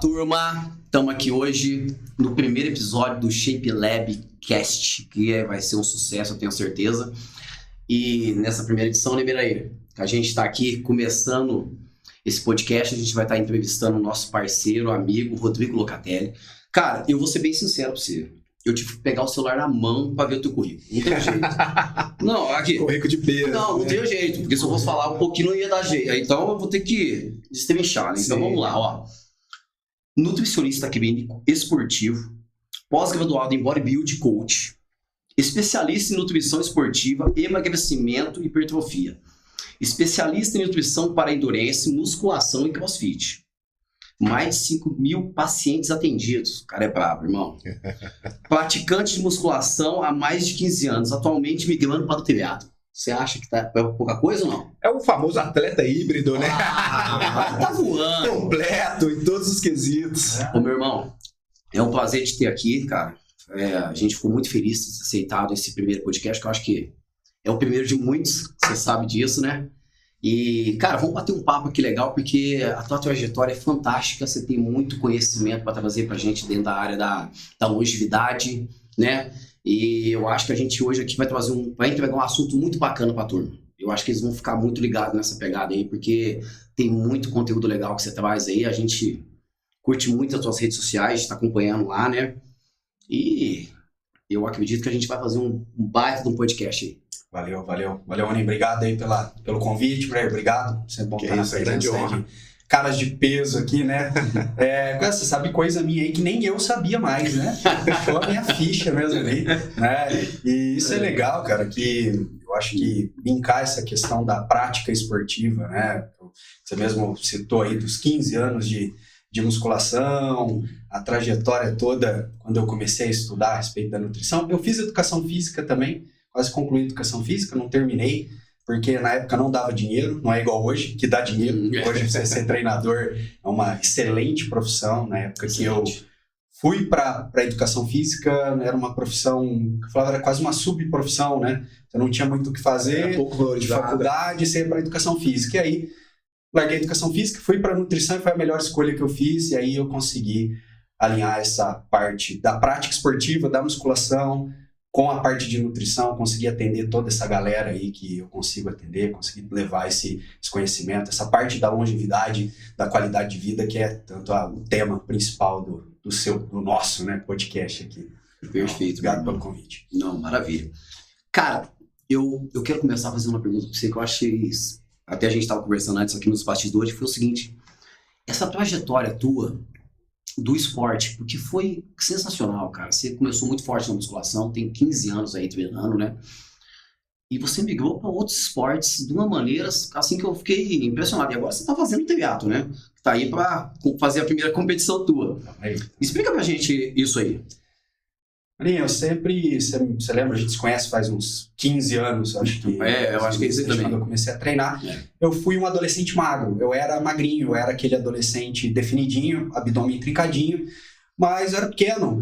turma, estamos aqui hoje no primeiro episódio do Shape Lab Cast, que vai ser um sucesso, eu tenho certeza. E nessa primeira edição, né, Miraí? A gente está aqui começando esse podcast, a gente vai estar entrevistando o nosso parceiro, amigo, Rodrigo Locatelli. Cara, eu vou ser bem sincero pra você. Eu tive que pegar o celular na mão pra ver o teu currículo. Não tem jeito. Não, aqui. Currículo de peso. Não tem jeito, porque se eu fosse falar um pouquinho não ia dar jeito. Então eu vou ter que destrinchar, né? Então vamos lá, ó. Nutricionista clínico, esportivo, pós-graduado em bodybuilding coach, especialista em nutrição esportiva, emagrecimento e hipertrofia, especialista em nutrição para endurance, musculação e crossfit. Mais de 5.000 pacientes atendidos. O cara é brabo, irmão. Praticante de musculação há mais de 15 anos, atualmente migrando para o triatlo. Você acha que tá pouca coisa ou não? É o famoso atleta híbrido, né? Tá voando. Completo em todos os quesitos. Ô, meu irmão, é um prazer te ter aqui, cara. A gente ficou muito feliz de ter aceitado esse primeiro podcast, que eu acho que é o primeiro de muitos, você sabe disso, né? E, cara, vamos bater um papo aqui legal, porque a tua trajetória é fantástica, você tem muito conhecimento para trazer pra gente dentro da área da longevidade, né? E eu acho que a gente hoje aqui vai entregar um assunto muito bacana pra turma. Eu acho que eles vão ficar muito ligados nessa pegada aí, porque tem muito conteúdo legal que você traz aí, a gente curte muito as suas redes sociais, tá acompanhando lá, né? E eu acredito que a gente vai fazer um baita de um podcast aí. Valeu, Rony. Obrigado aí pelo convite, obrigado. Sempre bom estar na presença aí. Caras de peso aqui, né? Você sabe coisa minha aí que nem eu sabia mais, né? Fechou a minha ficha mesmo ali, né? E isso é legal, cara, que eu acho que linkar essa questão da prática esportiva, né? Você mesmo citou aí dos 15 anos de musculação, a trajetória toda, quando eu comecei a estudar a respeito da nutrição. Eu fiz educação física também, quase concluí educação física, não terminei, porque na época não dava dinheiro, não é igual hoje, que dá dinheiro. Hoje você ser treinador é uma excelente profissão. Na época que eu fui para a educação física, era uma profissão, que eu falava, era quase uma subprofissão, né? Você não tinha muito o que fazer, de faculdade, você ia para a educação física. E aí, larguei a educação física, fui para a nutrição e foi a melhor escolha que eu fiz, e aí eu consegui alinhar essa parte da prática esportiva, da musculação, com a parte de nutrição, consegui atender toda essa galera aí que eu consigo atender, consegui levar esse conhecimento, essa parte da longevidade, da qualidade de vida, que é tanto o tema principal do nosso, né, podcast aqui. Perfeito. Obrigado pelo convite. Não, maravilha. Cara, eu quero começar fazendo uma pergunta para você que eu achei, até a gente estava conversando antes aqui nos bastidores, foi o seguinte: essa trajetória tua do esporte, porque foi sensacional, cara. Você começou muito forte na musculação, tem 15 anos aí treinando, né? E você migrou para outros esportes de uma maneira assim que eu fiquei impressionado. E agora você tá fazendo triatlo, né? Tá aí para fazer a primeira competição tua. Explica pra gente isso aí. Eu sempre, você lembra, a gente se conhece faz uns 15 anos, acho que. Eu acho que é isso também. Quando eu comecei a treinar, eu fui um adolescente magro, eu era magrinho, eu era aquele adolescente definidinho, abdômen trincadinho, mas eu era pequeno,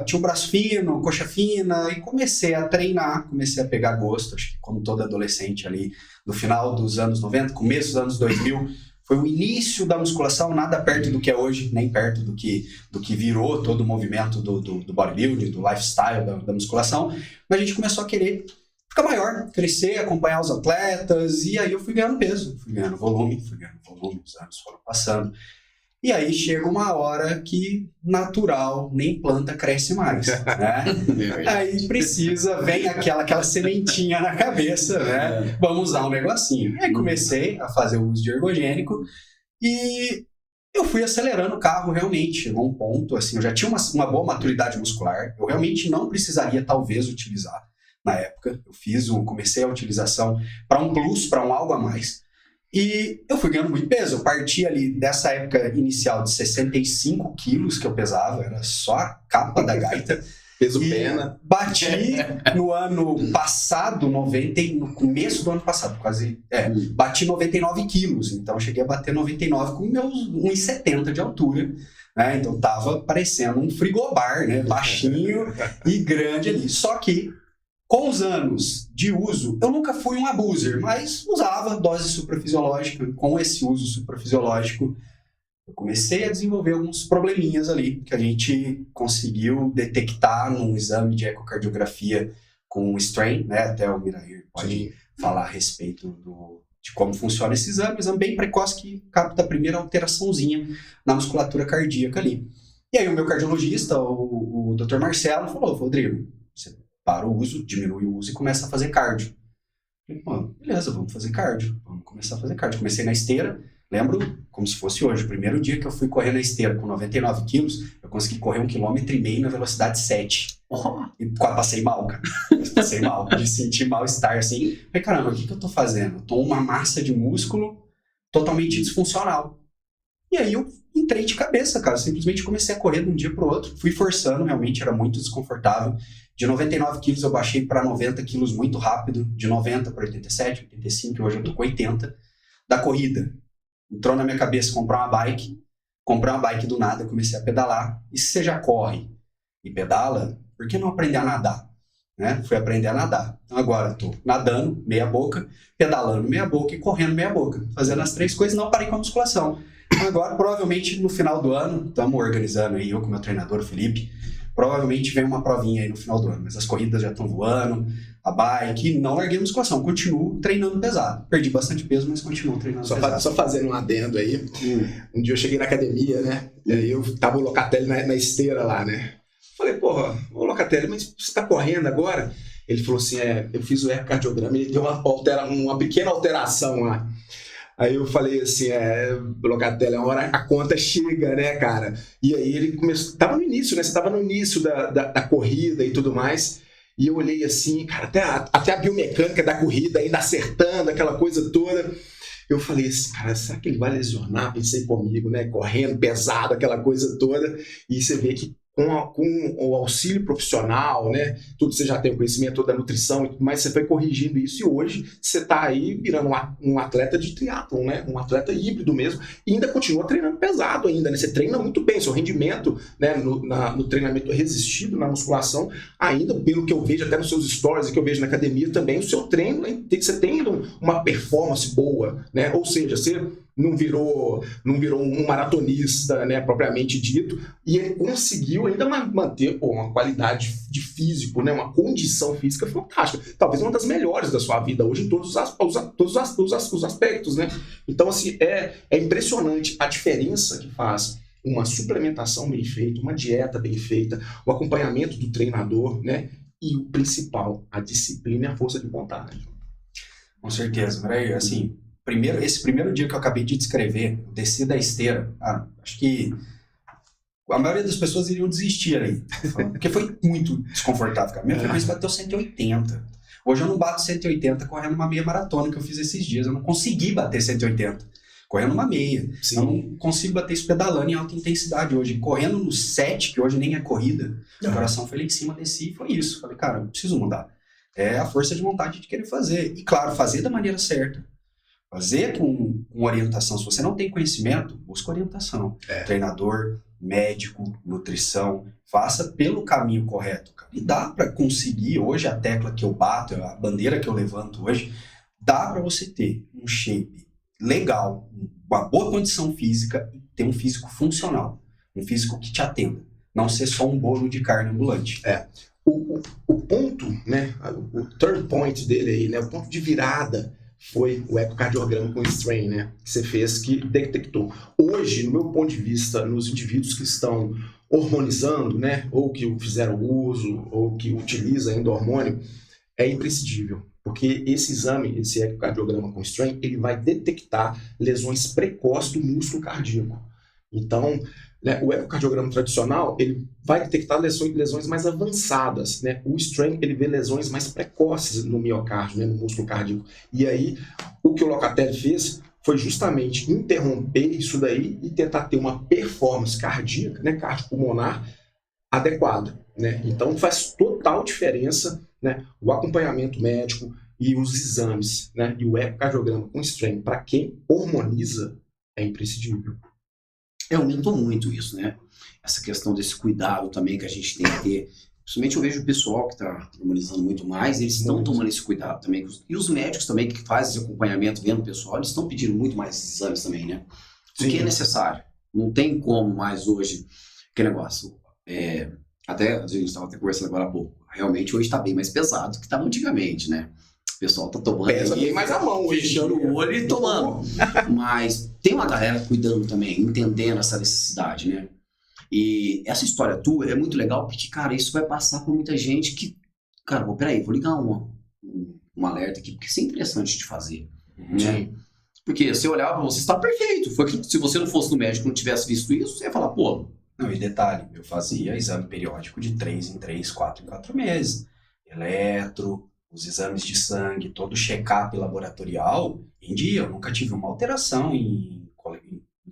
tinha um braço fino, coxa fina, e comecei a treinar, comecei a pegar gosto, acho que como todo adolescente ali, no final dos anos 90, começo dos anos 2000, foi o início da musculação, nada perto do que é hoje, nem perto do que virou todo o movimento do bodybuilding, do lifestyle, da musculação. Mas a gente começou a querer ficar maior, crescer, acompanhar os atletas, e aí eu fui ganhando peso, fui ganhando volume, os anos foram passando. E aí chega uma hora que natural, nem planta cresce mais, né? Aí vem aquela sementinha na cabeça, né? Vamos usar um negocinho. Aí comecei a fazer o uso de ergogênico e eu fui acelerando o carro realmente. Chegou um ponto, assim, eu já tinha uma boa maturidade muscular, eu realmente não precisaria talvez utilizar na época. Eu comecei a utilização para um plus, para um algo a mais. E eu fui ganhando muito peso, eu parti ali dessa época inicial de 65 quilos que eu pesava, era só a capa da gaita. Peso pena. Bati no ano passado, no começo do ano passado, bati 99 quilos, então cheguei a bater 99 com meus 1,70 de altura, né? Então tava parecendo um frigobar, né? Baixinho e grande ali, só que com os anos de uso, eu nunca fui um abuser, mas usava dose suprafisiológica. Com esse uso suprafisiológico, eu comecei a desenvolver alguns probleminhas ali, que a gente conseguiu detectar num exame de ecocardiografia com o strain, né? Até o Mirair pode falar a respeito de como funciona esse exame. Exame bem precoce que capta a primeira alteraçãozinha na musculatura cardíaca ali. E aí o meu cardiologista, o Dr. Marcelo, falou, Rodrigo, você para o uso, diminui o uso e começa a fazer cardio. Eu falei, mano, beleza, vamos fazer cardio. Vamos começar a fazer cardio. Comecei na esteira, lembro como se fosse hoje. O primeiro dia que eu fui correr na esteira com 99 quilos, eu consegui correr 1,5 km na velocidade 7. E quase passei mal, cara. Passei mal, de sentir mal-estar, assim. Falei, caramba, o que eu tô fazendo? Eu tô uma massa de músculo totalmente disfuncional. E aí eu entrei de cabeça, cara. Simplesmente comecei a correr de um dia pro outro. Fui forçando, realmente, era muito desconfortável. De 99 quilos eu baixei para 90 quilos muito rápido. De 90 para 87, 85, hoje eu tô com 80. Da corrida. Entrou na minha cabeça comprar uma bike. Comprei uma bike do nada, comecei a pedalar. E se você já corre e pedala, por que não aprender a nadar? Né? Fui aprender a nadar. Então agora estou nadando, meia boca, pedalando meia boca e correndo meia boca. Fazendo as 3 coisas, não parei com a musculação. Então agora, provavelmente, no final do ano, estamos organizando aí, eu com o meu treinador, o Felipe, provavelmente vem uma provinha aí no final do ano. Mas as corridas já estão voando, a bike, não larguei a musculação, continuo treinando pesado. Perdi bastante peso, mas continuo treinando pesado. Só fazendo um adendo aí, um dia eu cheguei na academia, né? E aí eu tava o Locatelli na esteira lá, né? Falei, porra, ô Locatelli, mas você tá correndo agora? Ele falou assim, eu fiz o ecocardiograma e ele deu uma pequena alteração lá. Aí eu falei assim, Locatelli, a hora a conta chega, né, cara? E aí ele começou, tava no início, né? Você tava no início da corrida e tudo mais. E eu olhei assim, cara, até a biomecânica da corrida ainda acertando, aquela coisa toda. Eu falei assim, cara, será que ele vai lesionar? Pensei comigo, né? Correndo pesado, aquela coisa toda. E você vê que com o auxílio profissional, né? Tudo você já tem o conhecimento da nutrição e tudo mais, você foi corrigindo isso e hoje você está aí virando um atleta de triatlon, né? Um atleta híbrido mesmo e ainda continua treinando pesado ainda, né? Você treina muito bem, seu rendimento, né? No treinamento resistido, na musculação, ainda pelo que eu vejo até nos seus stories que eu vejo na academia também, o seu treino, né? Você tem uma performance boa, né? Ou seja, você não virou um maratonista, né, propriamente dito, e ele conseguiu ainda manter uma qualidade de físico, né, uma condição física fantástica, talvez uma das melhores da sua vida hoje em todos os aspectos, né? Então, assim, é impressionante a diferença que faz uma suplementação bem feita, uma dieta bem feita, o acompanhamento do treinador, né, e o principal, a disciplina e a força de vontade. Com certeza, né? Assim, esse primeiro dia que eu acabei de descrever, eu desci da esteira, acho que a maioria das pessoas iriam desistir aí, porque foi muito desconfortável, cara. Minha frequência bateu 180. Hoje eu não bato 180 correndo uma meia maratona que eu fiz esses dias, eu não consegui bater 180 correndo uma meia. Sim. Eu não consigo bater isso pedalando em alta intensidade hoje. Correndo no 7, que hoje nem é corrida, o coração foi lá em cima, desci e foi isso. Falei, cara, eu preciso mudar. É a força de vontade de querer fazer. E claro, fazer da maneira certa. Fazer com orientação. Se você não tem conhecimento, busca orientação. Treinador, médico, nutrição. Faça pelo caminho correto, cara. E dá para conseguir, hoje a tecla que eu bato, a bandeira que eu levanto hoje, dá para você ter um shape legal, uma boa condição física e ter um físico funcional. Um físico que te atenda. Não ser só um bolo de carne ambulante. O ponto, né, o third point dele aí, né, o ponto de virada foi o ecocardiograma com strain, né, que você fez, que detectou. Hoje, no meu ponto de vista, nos indivíduos que estão hormonizando, né, ou que fizeram uso, ou que utilizam ainda hormônio, é imprescindível, porque esse exame, esse ecocardiograma com strain, ele vai detectar lesões precoces do músculo cardíaco. Então, né, o ecocardiograma tradicional, ele vai detectar lesões mais avançadas, né? O strain, ele vê lesões mais precoces no miocárdio, né, no músculo cardíaco. E aí, o que o Locatelli fez foi justamente interromper isso daí e tentar ter uma performance cardíaca, né, cardiopulmonar adequada, né? Então, faz total diferença, né, o acompanhamento médico e os exames, né, e o ecocardiograma com strain, para quem hormoniza, é imprescindível. Eu minto muito isso, né? Essa questão desse cuidado também que a gente tem que ter. Principalmente eu vejo o pessoal que está hormonizando muito mais, eles estão tomando esse cuidado também. E os médicos também que fazem esse acompanhamento, vendo o pessoal, eles estão pedindo muito mais esses exames também, né? Porque é necessário. Não tem como mais hoje, que negócio. Até a gente estava conversando agora há pouco. Realmente hoje está bem mais pesado do que estava antigamente, né? O pessoal tá tomando. Pesa bem mais a mão hoje. Fechando o olho e tomando. Mas tem uma galera cuidando também, entendendo essa necessidade, né? E essa história tua é muito legal porque, cara, isso vai passar por muita gente que, cara, peraí, vou ligar um alerta aqui, porque isso é interessante de fazer, né? Porque se eu olhar pra você, está perfeito. Se você não fosse no médico e não tivesse visto isso, você ia falar, pô. Não, e detalhe, eu fazia exame periódico de 3 em 3, 4 em 4 meses. Eletro, os exames de sangue, todo o check-up laboratorial em dia. Eu nunca tive uma alteração em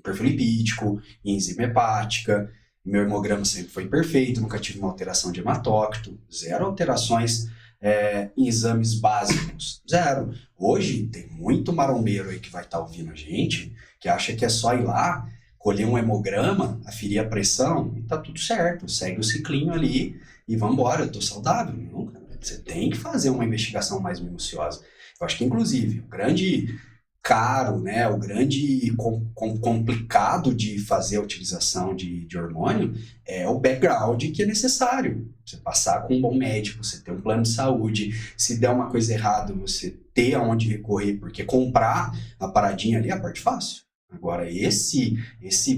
perfil lipídico, em enzima hepática. Meu hemograma sempre foi perfeito, nunca tive uma alteração de hematócrito, 0 alterações em exames básicos, 0. Hoje tem muito marombeiro aí que vai estar ouvindo a gente, que acha que é só ir lá, colher um hemograma, aferir a pressão e tá tudo certo, segue o ciclinho ali e vambora, eu tô saudável. Não, cara, você tem que fazer uma investigação mais minuciosa. Eu acho que, inclusive, o grande caro, né, o grande complicado de fazer a utilização de hormônio é o background que é necessário. Você passar com um bom médico, você ter um plano de saúde, se der uma coisa errada, você ter aonde recorrer, porque comprar a paradinha ali é a parte fácil. Agora, esse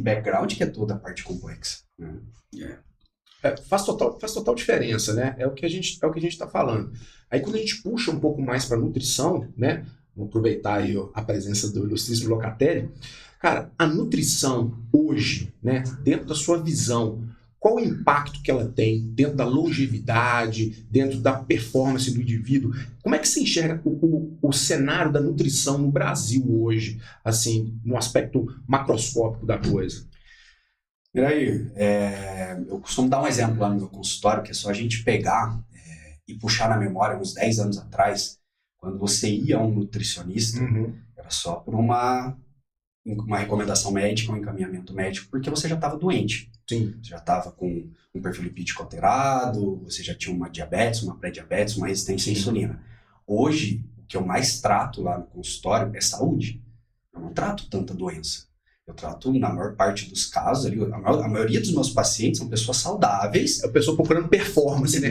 background que é toda a parte complexa. Né? Faz total diferença, né? É o que a gente está falando. Aí quando a gente puxa um pouco mais para nutrição, né? Vamos aproveitar aí a presença do ilustríssimo Locatelli. Cara, a nutrição hoje, né? Dentro da sua visão, qual o impacto que ela tem dentro da longevidade, dentro da performance do indivíduo? Como é que você enxerga o cenário da nutrição no Brasil hoje, assim, no aspecto macroscópico da coisa? Miraí, eu costumo dar um exemplo lá no meu consultório, que é só a gente pegar e puxar na memória uns 10 anos atrás, quando você ia a um nutricionista, era só por uma recomendação médica, um encaminhamento médico, porque você já estava doente. Sim. Você já estava com um perfil lipídico alterado, você já tinha uma diabetes, uma pré-diabetes, uma resistência à insulina. Hoje, o que eu mais trato lá no consultório é saúde. Eu não trato tanta doença. Eu trato, na maior parte dos casos, ali, a maioria dos meus pacientes são pessoas saudáveis. É a pessoa procurando performance, né?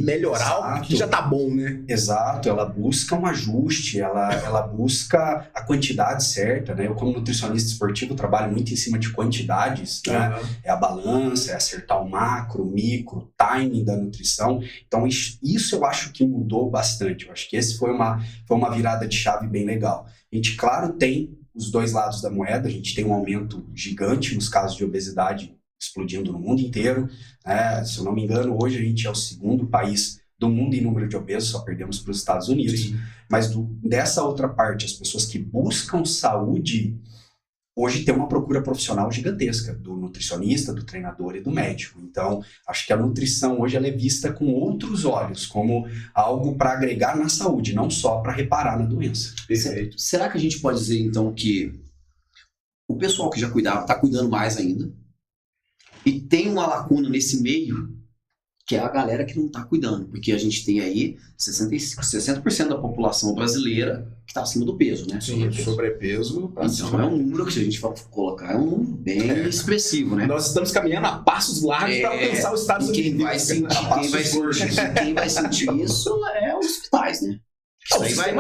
Melhorar o que já tá bom, né? Exato, ela busca um ajuste, ela busca a quantidade certa, né? Eu, como nutricionista esportivo, trabalho muito em cima de quantidades, né? É a balança, é acertar o macro, o micro, o timing da nutrição. Então, isso eu acho que mudou bastante. Eu acho que esse foi uma virada de chave bem legal. A gente, claro, tem os dois lados da moeda, a gente tem um aumento gigante nos casos de obesidade explodindo no mundo inteiro, né? Se eu não me engano, hoje a gente é o segundo país do mundo em número de obesos, só perdemos para os Estados Unidos. Sim. Mas dessa outra parte, as pessoas que buscam saúde, hoje tem uma procura profissional gigantesca do nutricionista, do treinador e do médico. Então, acho que a nutrição hoje ela é vista com outros olhos, como algo para agregar na saúde, não só para reparar na doença. Perfeito. Será que a gente pode dizer, então, que o pessoal que já cuidava está cuidando mais ainda e tem uma lacuna nesse meio, que é a galera que não está cuidando? Porque a gente tem aí 60% da população brasileira que está acima do peso, né? Sim, sobrepeso. Então é um número que, se a gente for colocar, é um número bem expressivo, né? Nós estamos caminhando a passos largos para alcançar os Estados Unidos. Quem vai sentir isso é os hospitais, né?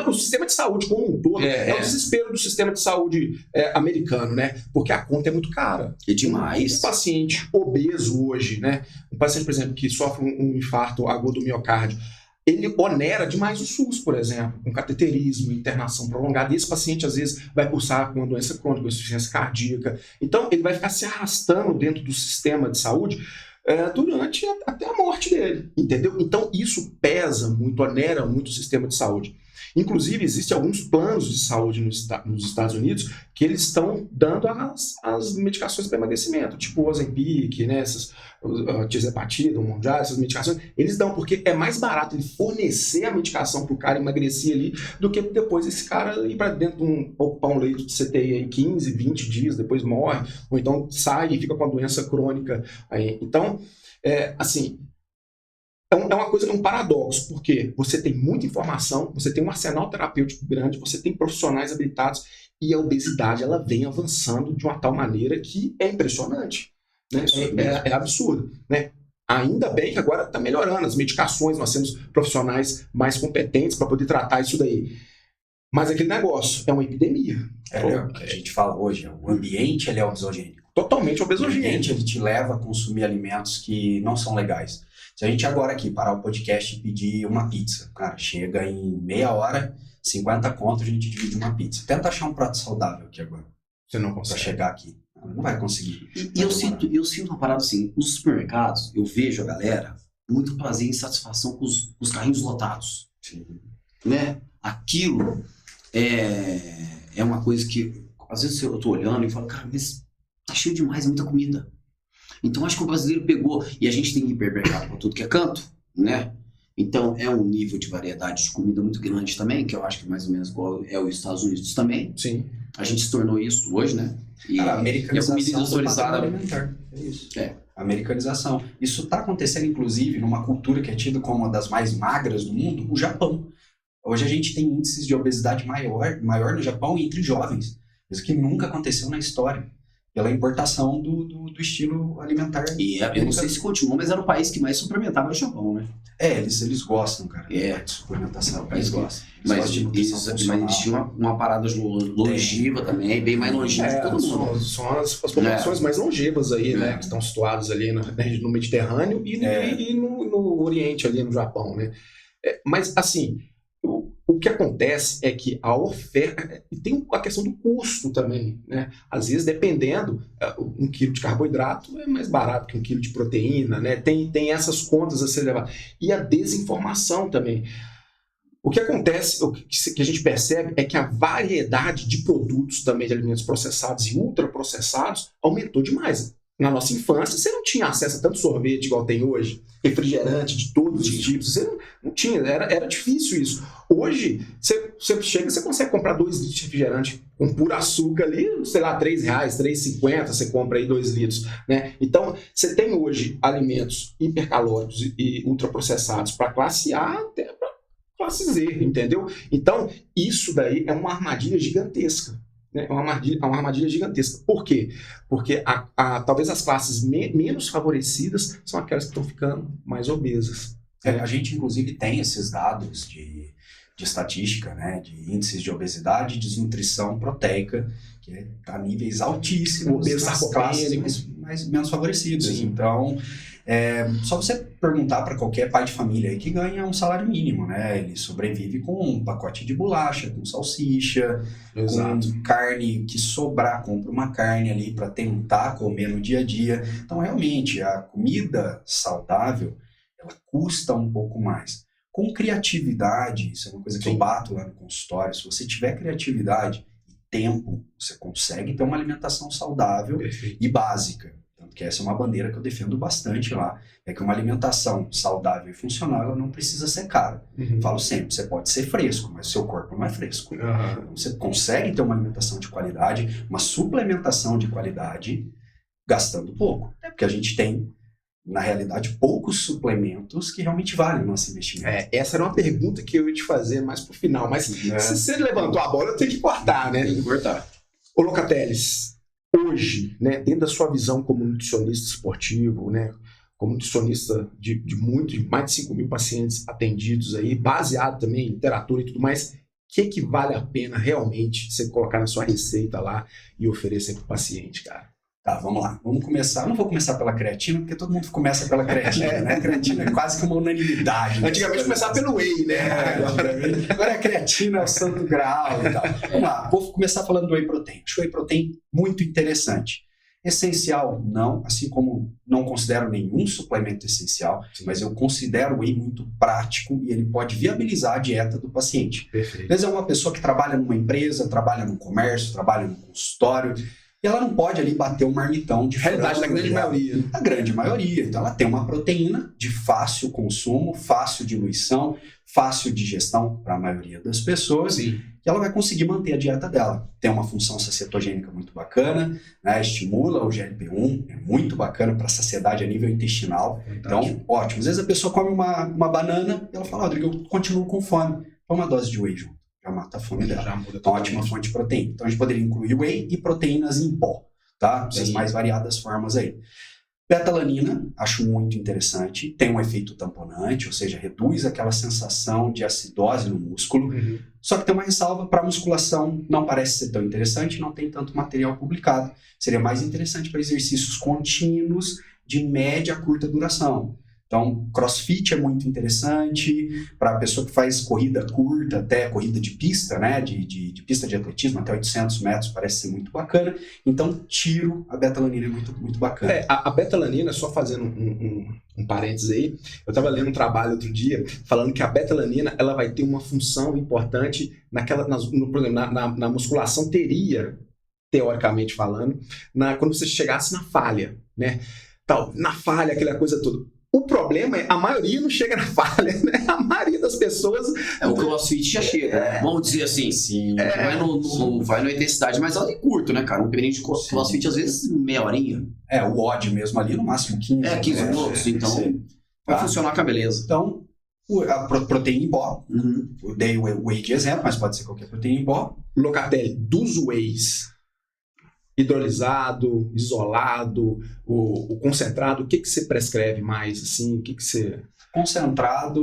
O sistema de saúde como um todo o desespero do sistema de saúde americano, né? Porque a conta é muito cara. É demais. Um paciente obeso hoje, né? Um paciente, por exemplo, que sofre um infarto agudo do miocárdio, ele onera demais o SUS, por exemplo, com cateterismo, internação prolongada. E esse paciente, às vezes, vai cursar com uma doença crônica, com insuficiência cardíaca. Então, ele vai ficar se arrastando dentro do sistema de saúde durante até a morte dele, entendeu? Então isso pesa muito, onera muito o sistema de saúde. Inclusive, existem alguns planos de saúde nos Estados Unidos que eles estão dando as medicações para emagrecimento, tipo o Ozempic, né, essas tirzepatida, o Mounjaro, essas medicações, eles dão porque é mais barato ele fornecer a medicação para o cara emagrecer ali do que depois esse cara ir para dentro ocupar um leito de CTI aí 15, 20 dias, depois morre, ou então sai e fica com a doença crônica aí. Então, assim, é uma coisa, é um paradoxo, porque você tem muita informação, você tem um arsenal terapêutico grande, você tem profissionais habilitados, e a obesidade ela vem avançando de uma tal maneira que é impressionante, né? É absurdo, né? Ainda bem que agora está melhorando as medicações, nós temos profissionais mais competentes para poder tratar isso daí. Mas aquele negócio é uma epidemia. O que a gente fala hoje, o ambiente ele é obesogênico. Totalmente O obesogênico. ambiente ele te leva a consumir alimentos que não são legais. Se a gente agora aqui parar o podcast e pedir uma pizza, cara, chega em meia hora, 50 conto, a gente divide uma pizza. Tenta achar um prato saudável aqui agora. Você não Pra consegue. chegar aqui. Não vai conseguir. E eu sinto uma parada assim, nos supermercados, eu vejo a galera muito prazer e insatisfação com os carrinhos lotados. Sim. Né? Aquilo é uma coisa que, às vezes eu tô olhando e falo, cara, mas tá cheio demais, é muita comida. Então acho que o brasileiro pegou, e a gente tem hipermercado para tudo que é canto, né? Então é um nível de variedade de comida muito grande também, que eu acho que mais ou menos igual é os Estados Unidos também. Sim. A gente se tornou isso hoje, né? E Cara, a a americanização comida industrializada do padrão alimentar. É isso. É. Americanização. Isso está acontecendo, inclusive, numa cultura que é tida como uma das mais magras do mundo, o Japão. Hoje a gente tem índices de obesidade maior no Japão entre jovens. Isso que nunca aconteceu na história. Pela importação do estilo alimentar. E eu não sei se continua, mas era o país que mais suplementava o Japão, né? Eles gostam, cara. É. De suplementação. Eles gostam. Eles Mas gostam de nutrição eles funcional. tinham uma parada longeva também, bem mais longeva de todo mundo. São as populações mais longevas aí, né? Que estão situadas ali no Mediterrâneo e no Oriente, ali no Japão, né? Mas, assim, o que acontece é que a oferta... E tem a questão do custo também, né? Às vezes, dependendo, 1 quilo de carboidrato é mais barato que 1 quilo de proteína, né? Tem essas contas a ser levadas. E a desinformação também. O que acontece, o que a gente percebe é que a variedade de produtos também, de alimentos processados e ultraprocessados, aumentou demais. Na nossa infância, você não tinha acesso a tanto sorvete igual tem hoje, refrigerante de todos os tipos, você não tinha, era difícil isso. Hoje, você chega, você consegue comprar 2 litros de refrigerante com puro açúcar ali, sei lá, R$3, R$3,50, você compra aí 2 litros, né? Então, você tem hoje alimentos hipercalóricos e ultraprocessados para classe A até para classe Z, entendeu? Então, isso daí é uma armadilha gigantesca. É uma armadilha gigantesca. Por quê? Porque talvez as classes menos favorecidas são aquelas que estão ficando mais obesas. A gente, inclusive, tem esses dados de estatística, né, de índices de obesidade e desnutrição proteica, que está a níveis altíssimos nas classes menos favorecidas. Sim. Então, só você perguntar para qualquer pai de família aí que ganha um salário mínimo, né? Ele sobrevive com um pacote de bolacha, com salsicha, com carne que sobrar, compra uma carne ali para tentar comer no dia a dia. Então, realmente, a comida saudável, ela custa um pouco mais. Com criatividade, isso é uma coisa que eu bato lá no consultório, se você tiver criatividade e tempo, você consegue ter uma alimentação saudável e básica. Porque essa é uma bandeira que eu defendo bastante lá, é que uma alimentação saudável e funcional, ela não precisa ser cara. Falo sempre, você pode ser fresco, mas seu corpo não é fresco. Então, você consegue ter uma alimentação de qualidade, uma suplementação de qualidade, gastando pouco. Porque a gente tem, na realidade, poucos suplementos que realmente valem o nosso investimento. Essa era uma pergunta que eu ia te fazer mais pro final, mas se você levantou a bola, eu tenho que cortar, né? Tem que cortar. Ô, Locatellis, hoje, né, dentro da sua visão como nutricionista esportivo, né, como nutricionista de mais de 5 mil pacientes atendidos aí, baseado também em literatura e tudo mais, o que vale a pena realmente você colocar na sua receita lá e oferecer para o paciente, cara? Tá, vamos lá. Vamos começar. Eu não vou começar pela creatina, porque todo mundo começa pela creatina, né? A creatina é quase que uma unanimidade. Antigamente começava pelo whey, né? Agora a creatina é o santo grau e tal. Vamos lá, vou começar falando do whey protein. Acho o whey protein muito interessante. Essencial, não, assim como não considero nenhum suplemento essencial, mas eu considero o whey muito prático e ele pode viabilizar a dieta do paciente. Perfeito. Às vezes é uma pessoa que trabalha numa empresa, trabalha num comércio, trabalha num consultório, e ela não pode ali bater um marmitão de realidade da grande maioria. A grande maioria. Então ela tem uma proteína de fácil consumo, fácil diluição, fácil digestão para a maioria das pessoas. Sim. que ela vai conseguir manter a dieta dela. Tem uma função sacetogênica muito bacana, né? Estimula o GLP-1, é muito bacana para a saciedade a nível intestinal. Então, ótimo. Às vezes a pessoa come uma banana e ela fala, Rodrigo, eu continuo com fome. Põe uma dose de whey junto, já mata a fome dela. Já muda Então, ótima fonte de proteína. Então, a gente poderia incluir whey e proteínas em pó, tá? Das mais variadas formas aí. Betalanina, acho muito interessante, tem um efeito tamponante, ou seja, reduz aquela sensação de acidose no músculo, só que tem uma ressalva para musculação, não parece ser tão interessante, não tem tanto material publicado. Seria mais interessante para exercícios contínuos de média a curta duração. Então, crossfit é muito interessante para a pessoa que faz corrida curta, até corrida de pista, né? De pista de atletismo, até 800 metros, parece ser muito bacana. Então, a betalanina é muito, muito bacana. A betalanina, só fazendo um parênteses aí, eu estava lendo um trabalho outro dia falando que a betalanina ela vai ter uma função importante por exemplo, na musculação, teoricamente falando, quando você chegasse na falha, né? Na falha, aquela coisa toda. O problema é a maioria não chega na falha, né? A maioria das pessoas... O CrossFit já chega, né? Vamos dizer assim, sim. Vai na intensidade mais alta e curto, né, cara? Um treininho de CrossFit, às vezes, meia horinha. O odd mesmo ali, no máximo 15. 15 minutos, então vai funcionar com a beleza. Então, a proteína em pó, eu dei o whey de exemplo, mas pode ser qualquer proteína em pó. Locatelli, dos wheys, hidrolisado, isolado, o concentrado, o que você prescreve mais, assim, o que você... Concentrado,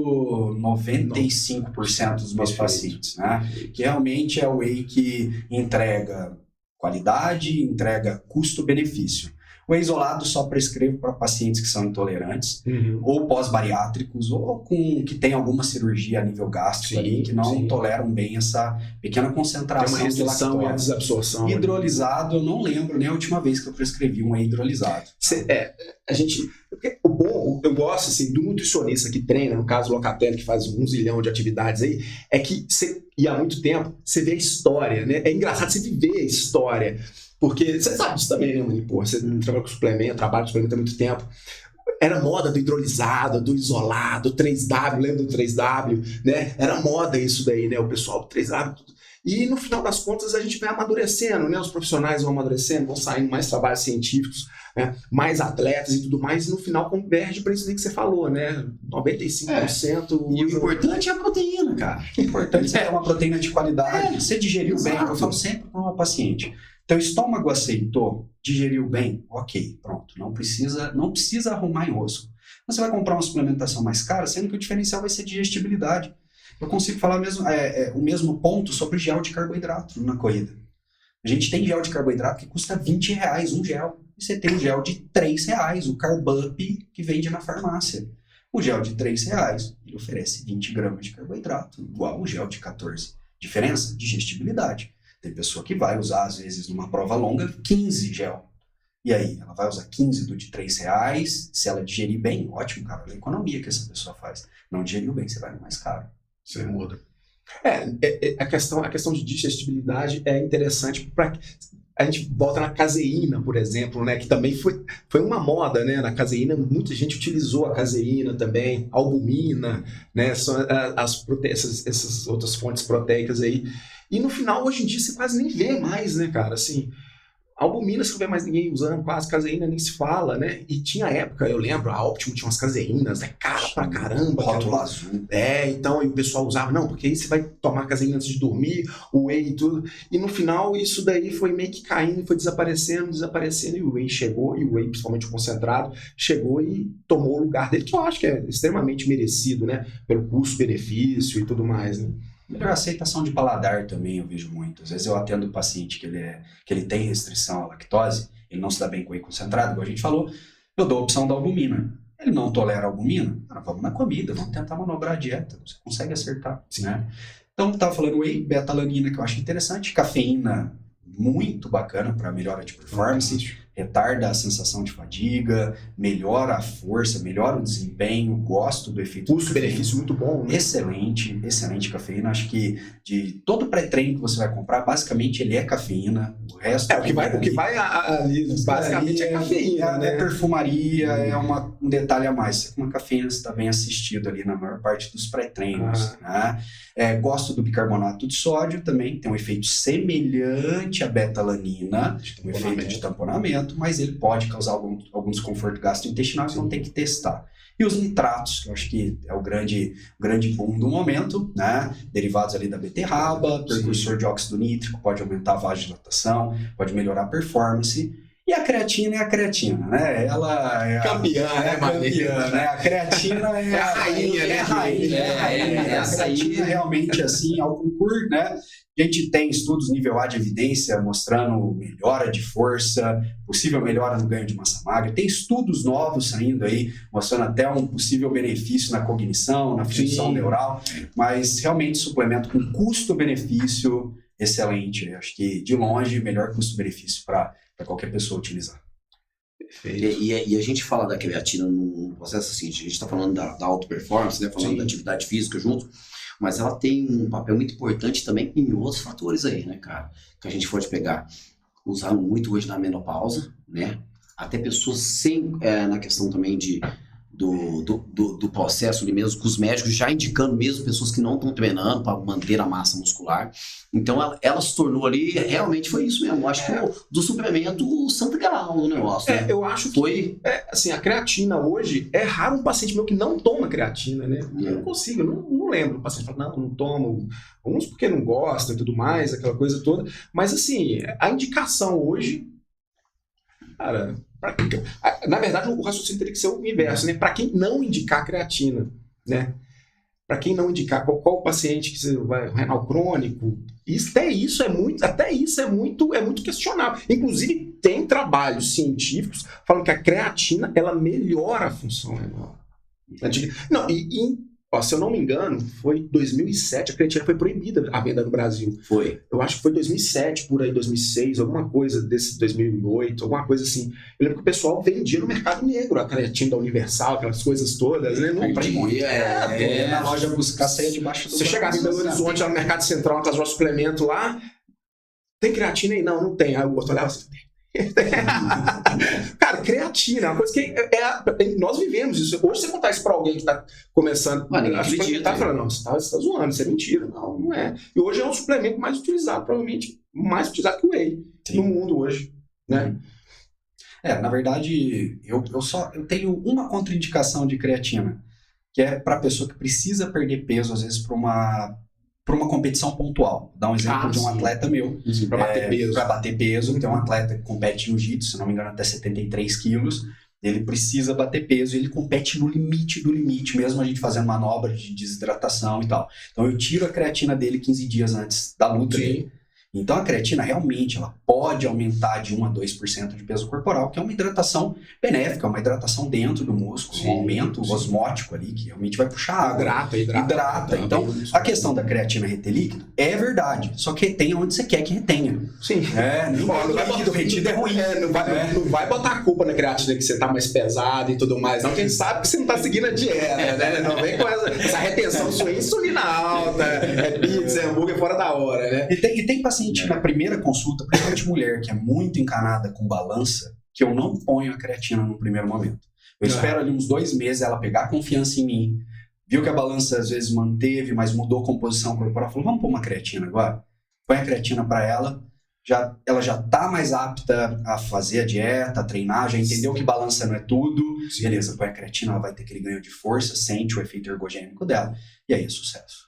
95% dos meus pacientes, né? Que realmente é o whey que entrega qualidade, entrega custo-benefício. O whey isolado só prescrevo para pacientes que são intolerantes, ou pós-bariátricos, ou que tem alguma cirurgia a nível gástrico ali, que não toleram bem essa pequena concentração de lactose. E a desabsorção. Hidrolisado, eu não lembro nem a última vez que eu prescrevi um whey hidrolisado. Eu gosto assim, do nutricionista que treina, no caso o Locatelli, que faz 1 zilhão de atividades aí, é que e há muito tempo, você vê a história, né? É engraçado você viver a história. Porque você sabe disso também, né, Mani? Pô, você trabalha com suplemento, trabalha com suplemento há muito tempo. Era moda do hidrolisado, do isolado, 3W, lembra do 3W, né? Era moda isso daí, né? O pessoal do 3W. E no final das contas a gente vai amadurecendo, né? Os profissionais vão amadurecendo, vão saindo mais trabalhos científicos, né? Mais atletas e tudo mais, e no final converge para isso aí que você falou, né? 95%. E o importante é a proteína, cara. O importante é uma proteína de qualidade. Você digeriu bem, eu falo sempre para uma paciente. Teu estômago aceitou, digeriu bem, ok, pronto. Não precisa arrumar em osso. Você vai comprar uma suplementação mais cara, sendo que o diferencial vai ser digestibilidade. Eu consigo falar o mesmo ponto sobre gel de carboidrato na corrida. A gente tem gel de carboidrato que custa R$20 um gel. E você tem um gel de R$3, o Carbup, que vende na farmácia. O gel de R$3, ele oferece 20 gramas de carboidrato, igual o gel de 14. Diferença? Digestibilidade. Tem pessoa que vai usar, às vezes, numa prova longa, 15 gel. E aí, ela vai usar 15 do de R$3, se ela digerir bem, ótimo, cara, olha a economia que essa pessoa faz. Não digeriu bem, você vai no mais caro. Você muda. A questão de digestibilidade é interessante para... A gente volta na caseína, por exemplo, né, que também foi uma moda, né, na caseína, muita gente utilizou a caseína também, albumina, né, são essas outras fontes proteicas aí. E no final, hoje em dia, você quase nem vê mais, né, cara, assim... Albumina você não vê mais ninguém usando, quase caseína nem se fala, né? E tinha época, eu lembro, a Optimo tinha umas caseinas, né? Cara pra caramba. Rótulo azul. Então, e o pessoal usava, não, porque aí você vai tomar caseína antes de dormir, o whey e tudo. E no final, isso daí foi meio que caindo, foi desaparecendo, e o whey chegou, e o whey, principalmente o concentrado, chegou e tomou o lugar dele, que eu acho que é extremamente merecido, né? Pelo custo-benefício e tudo mais, né? Melhor aceitação de paladar também eu vejo muito. Às vezes eu atendo o paciente que ele tem restrição à lactose, ele não se dá bem com whey concentrado, como a gente falou, eu dou a opção da albumina. Ele não tolera a albumina? Vamos na comida, vamos tentar manobrar a dieta. Você consegue acertar, né? Então, estava falando whey, betalanina, que eu acho interessante, cafeína, muito bacana para melhora de performance, retarda a sensação de fadiga, melhora a força, melhora o desempenho, gosto do efeito. Custo-benefício muito bom, né? Excelente, excelente cafeína. Acho que de todo pré-treino que você vai comprar, basicamente ele é cafeína. O resto o que vai ali, basicamente é cafeína, né? É perfumaria, é um detalhe a mais. Com a cafeína você está bem assistido ali na maior parte dos pré-treinos. Né? Gosto do bicarbonato de sódio também, tem um efeito semelhante à beta-alanina, um efeito de tamponamento, mas ele pode causar algum desconforto gastrointestinal, então tem que testar. E os nitratos, que eu acho que é o grande boom do momento, né? Derivados ali da beterraba, precursor de óxido nítrico, pode aumentar a vasodilatação, pode melhorar a performance. E a creatina é a creatina, né? Ela é campeã, né? A creatina é a rainha, né? A creatina realmente, assim, ao concurso, né? A gente tem estudos nível A de evidência mostrando melhora de força, possível melhora no ganho de massa magra. Tem estudos novos saindo aí, mostrando até um possível benefício na cognição, na função neural, mas realmente suplemento com custo-benefício excelente. Acho que, de longe, melhor custo-benefício para qualquer pessoa utilizar. E a gente fala da creatina num processo assim, a gente está falando da auto performance, né? Falando da atividade física junto, mas ela tem um papel muito importante também em outros fatores aí, né, cara? Que a gente pode pegar, usar muito hoje na menopausa, né? Até pessoas sem, na questão também do processo ali mesmo, com os médicos já indicando mesmo pessoas que não estão treinando para manter a massa muscular. Então ela se tornou ali, realmente foi isso mesmo. Eu acho que do suplemento o santo grau do negócio. Né? Eu acho que assim, a creatina hoje, é raro um paciente meu que não toma creatina, né? Eu não consigo, não lembro. O paciente fala, não tomo. Uns porque não gosta e tudo mais, aquela coisa toda. Mas assim, a indicação hoje, cara, na verdade o raciocínio teria que ser o inverso, né? Para quem não indicar creatina, né? Para quem não indicar qual paciente que você vai renal crônico, até isso é muito questionável. Inclusive tem trabalhos científicos falando que a creatina ela melhora a função renal. Não, se eu não me engano, foi 2007, a creatina foi proibida a venda no Brasil. Foi. Eu acho que foi 2007, por aí, 2006, alguma coisa desse 2008, alguma coisa assim. Eu lembro que o pessoal vendia no mercado negro a creatina da Universal, aquelas coisas todas, né? Na loja buscar, saia debaixo do Você chegava em Belo Horizonte, lá no Mercado Central, com as suplemento lá, tem creatina aí? Não tem. Aí o outro olhava assim, cara, creatina é uma coisa que nós vivemos isso. Hoje você contar isso pra alguém que tá começando a suplementar, falando, não, você tá zoando, isso é mentira. Não é. E hoje é um suplemento mais utilizado, provavelmente mais utilizado que o whey no mundo hoje, né? Na verdade, eu tenho uma contraindicação de creatina, que é pra pessoa que precisa perder peso, às vezes, pra uma competição pontual. Vou dar um exemplo de um atleta meu. Para bater peso. Para bater peso. Tem um atleta que compete no jiu-jitsu, se não me engano, até 73 quilos. Ele precisa bater peso e ele compete no limite do limite, mesmo a gente fazendo manobra de desidratação e tal. Então eu tiro a creatina dele 15 dias antes da luta dele. Então a creatina realmente ela pode aumentar de 1 a 2% de peso corporal, que é uma hidratação benéfica, uma hidratação dentro do músculo, um aumento osmótico ali, que realmente vai puxar água. Hidrata. Então, a questão da creatina reter líquido é verdade, só que retém onde você quer que retenha. Sim. Líquido retido é ruim. Não vai botar a culpa na creatina que você tá mais pesado e tudo mais, não, porque a gente sabe que você não tá seguindo a dieta, né? Não vem com essa retenção sua insulina alta, pizza, hambúrguer fora da hora, né? E tem paciente na primeira consulta, principalmente mulher, que é muito encanada com balança, que eu não ponho a creatina no primeiro momento. Eu espero ali uns 2 meses ela pegar confiança em mim, viu que a balança às vezes manteve, mas mudou a composição corporal, falou, vamos pôr uma creatina agora? Põe a creatina para ela já tá mais apta a fazer a dieta, a treinar, já entendeu que balança não é tudo, beleza, põe a creatina, ela vai ter aquele ganho de força, sente o efeito ergogênico dela, e aí é sucesso.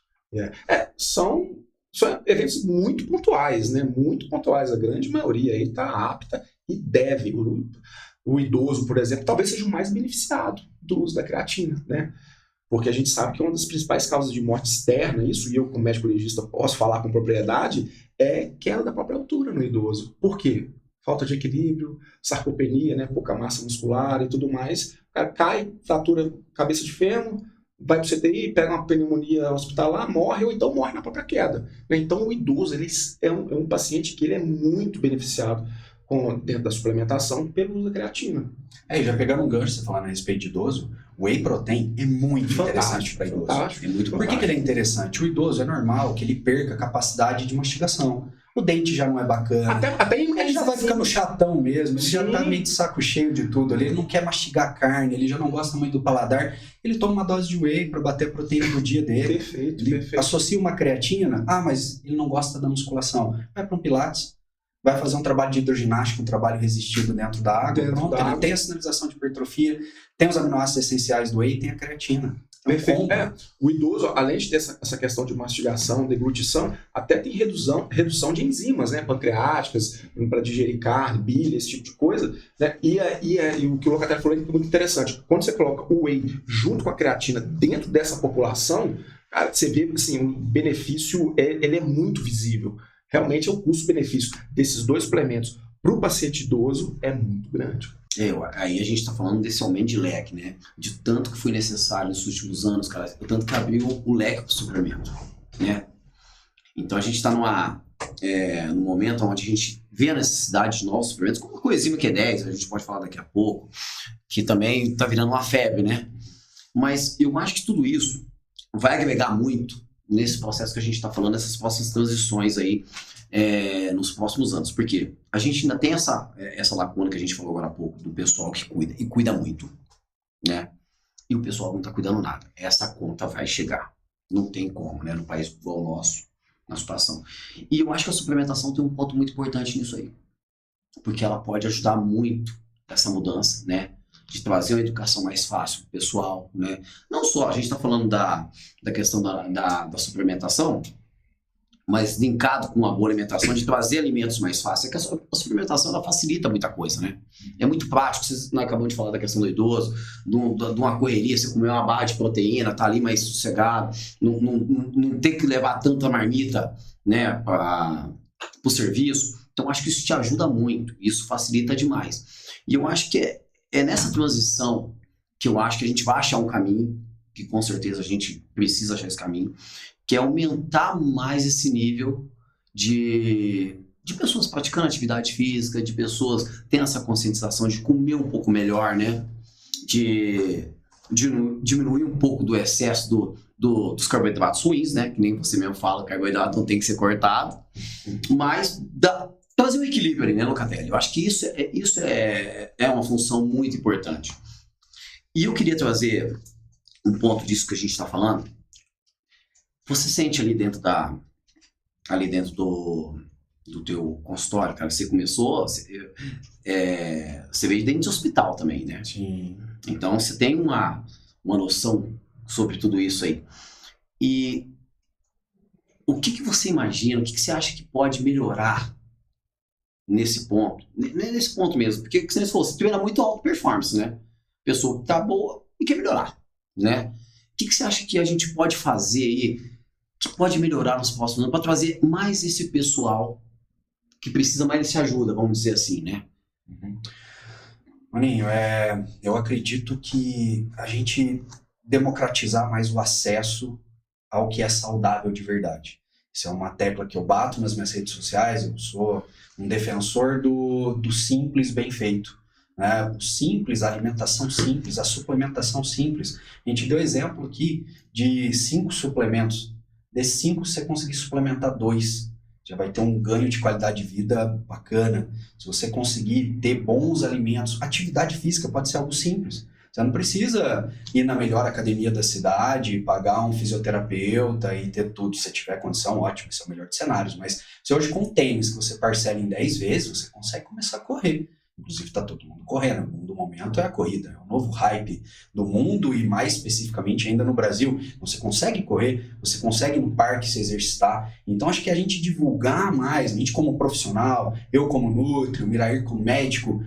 São eventos muito pontuais, né? Muito pontuais. A grande maioria aí está apta e deve. O idoso, por exemplo, talvez seja o mais beneficiado do uso da creatina, né? Porque a gente sabe que uma das principais causas de morte externa, isso e eu como médico legista posso falar com propriedade, é queda da própria altura no idoso. Por quê? Falta de equilíbrio, sarcopenia, né? Pouca massa muscular e tudo mais. O cara cai, fratura cabeça de fêmur, vai para o CTI, pega uma pneumonia hospitalar, morre ou então morre na própria queda. Então o idoso ele é um paciente que ele é muito beneficiado dentro da suplementação pelo uso da creatina. Já pegando um gancho, você falando a respeito de idoso, o whey protein é muito interessante para idoso. Fantástico. Por que ele é interessante? O idoso é normal que ele perca a capacidade de mastigação. O dente já não é bacana. Até ele já vai ficando chatão mesmo, ele já tá Sim. meio de saco cheio de tudo ali, ele não quer mastigar carne, ele já não gosta muito do paladar, ele toma uma dose de whey para bater a proteína do dia dele. Perfeito. Associa uma creatina, mas ele não gosta da musculação. Vai para um pilates, vai fazer um trabalho de hidroginástica, um trabalho resistido dentro da água, ele tem a sinalização de hipertrofia, tem os aminoácidos essenciais do whey, tem a creatina. Perfeito. O idoso, além de ter essa questão de mastigação, deglutição, até tem redução de enzimas, né, pancreáticas, para digerir carne, bile, esse tipo de coisa, né? E o que o Locatelli falou é muito interessante. Quando você coloca o whey junto com a creatina dentro dessa população, cara, você vê que assim, o benefício ele é muito visível. Realmente, o custo-benefício desses dois suplementos para o paciente idoso é muito grande. Aí a gente está falando desse aumento de leque, né? De tanto que foi necessário nos últimos anos, cara, o tanto que abriu o leque para o suplemento, né? Então a gente está num momento onde a gente vê a necessidade de novos suplementos, como a coenzima Q10, a gente pode falar daqui a pouco, que também está virando uma febre, né? Mas eu acho que tudo isso vai agregar muito nesse processo que a gente está falando, essas próximas transições aí nos próximos anos, porque a gente ainda tem essa lacuna que a gente falou agora há pouco, do pessoal que cuida, e cuida muito, né? E o pessoal não está cuidando nada. Essa conta vai chegar. Não tem como, né? No país igual o nosso, na situação. E eu acho que a suplementação tem um ponto muito importante nisso aí, porque ela pode ajudar muito essa mudança, né? De trazer uma educação mais fácil pro pessoal, né? Não só, a gente está falando da questão da suplementação, mas linkado com uma boa alimentação, de trazer alimentos mais fáceis. É que a suplementação, ela facilita muita coisa, né? É muito prático. Vocês acabam de falar da questão do idoso, de uma correria, você comer uma barra de proteína, tá ali mais sossegado, não ter que levar tanta marmita, né, para o serviço. Então, acho que isso te ajuda muito, isso facilita demais. E eu acho que é nessa transição que eu acho que a gente vai achar um caminho, que com certeza a gente precisa achar esse caminho, que é aumentar mais esse nível de pessoas praticando atividade física, de pessoas tendo essa conscientização de comer um pouco melhor, né? De diminuir um pouco do excesso dos carboidratos ruins, né? Que nem você mesmo fala, carboidrato não tem que ser cortado, mas trazer um equilíbrio ali, né, Locatelli? Eu acho que isso é uma função muito importante. E eu queria trazer um ponto disso que a gente está falando. Você sente ali dentro do teu consultório, cara, você começou, você veio dentro de hospital também, né? Sim. Então você tem uma noção sobre tudo isso aí. E o que você imagina, o que você acha que pode melhorar nesse ponto? Nesse ponto mesmo, porque se você treina muito alta performance, né? A pessoa que tá boa e quer melhorar, né? O que você acha que a gente pode fazer aí, que pode melhorar nos próximos anos, para trazer mais esse pessoal que precisa mais dessa ajuda, vamos dizer assim, né? Maninho, eu acredito que a gente democratizar mais o acesso ao que é saudável de verdade. Isso é uma tecla que eu bato nas minhas redes sociais, eu sou um defensor do simples bem feito. Né? O simples, a alimentação simples, a suplementação simples. A gente deu exemplo aqui de 5 suplementos. Desses 5, você conseguir suplementar 2, já vai ter um ganho de qualidade de vida bacana. Se você conseguir ter bons alimentos, atividade física pode ser algo simples. Você não precisa ir na melhor academia da cidade, pagar um fisioterapeuta e ter tudo. Se você tiver condição, ótimo, esse é o melhor dos cenários. Mas se hoje com tênis que você parcela em 10 vezes, você consegue começar a correr. Inclusive está todo mundo correndo, o mundo do momento é a corrida, é o novo hype do mundo e mais especificamente ainda no Brasil. Você consegue correr, você consegue no parque se exercitar. Então acho que a gente divulgar mais, a gente como profissional, eu como nutri, o Mirair como médico,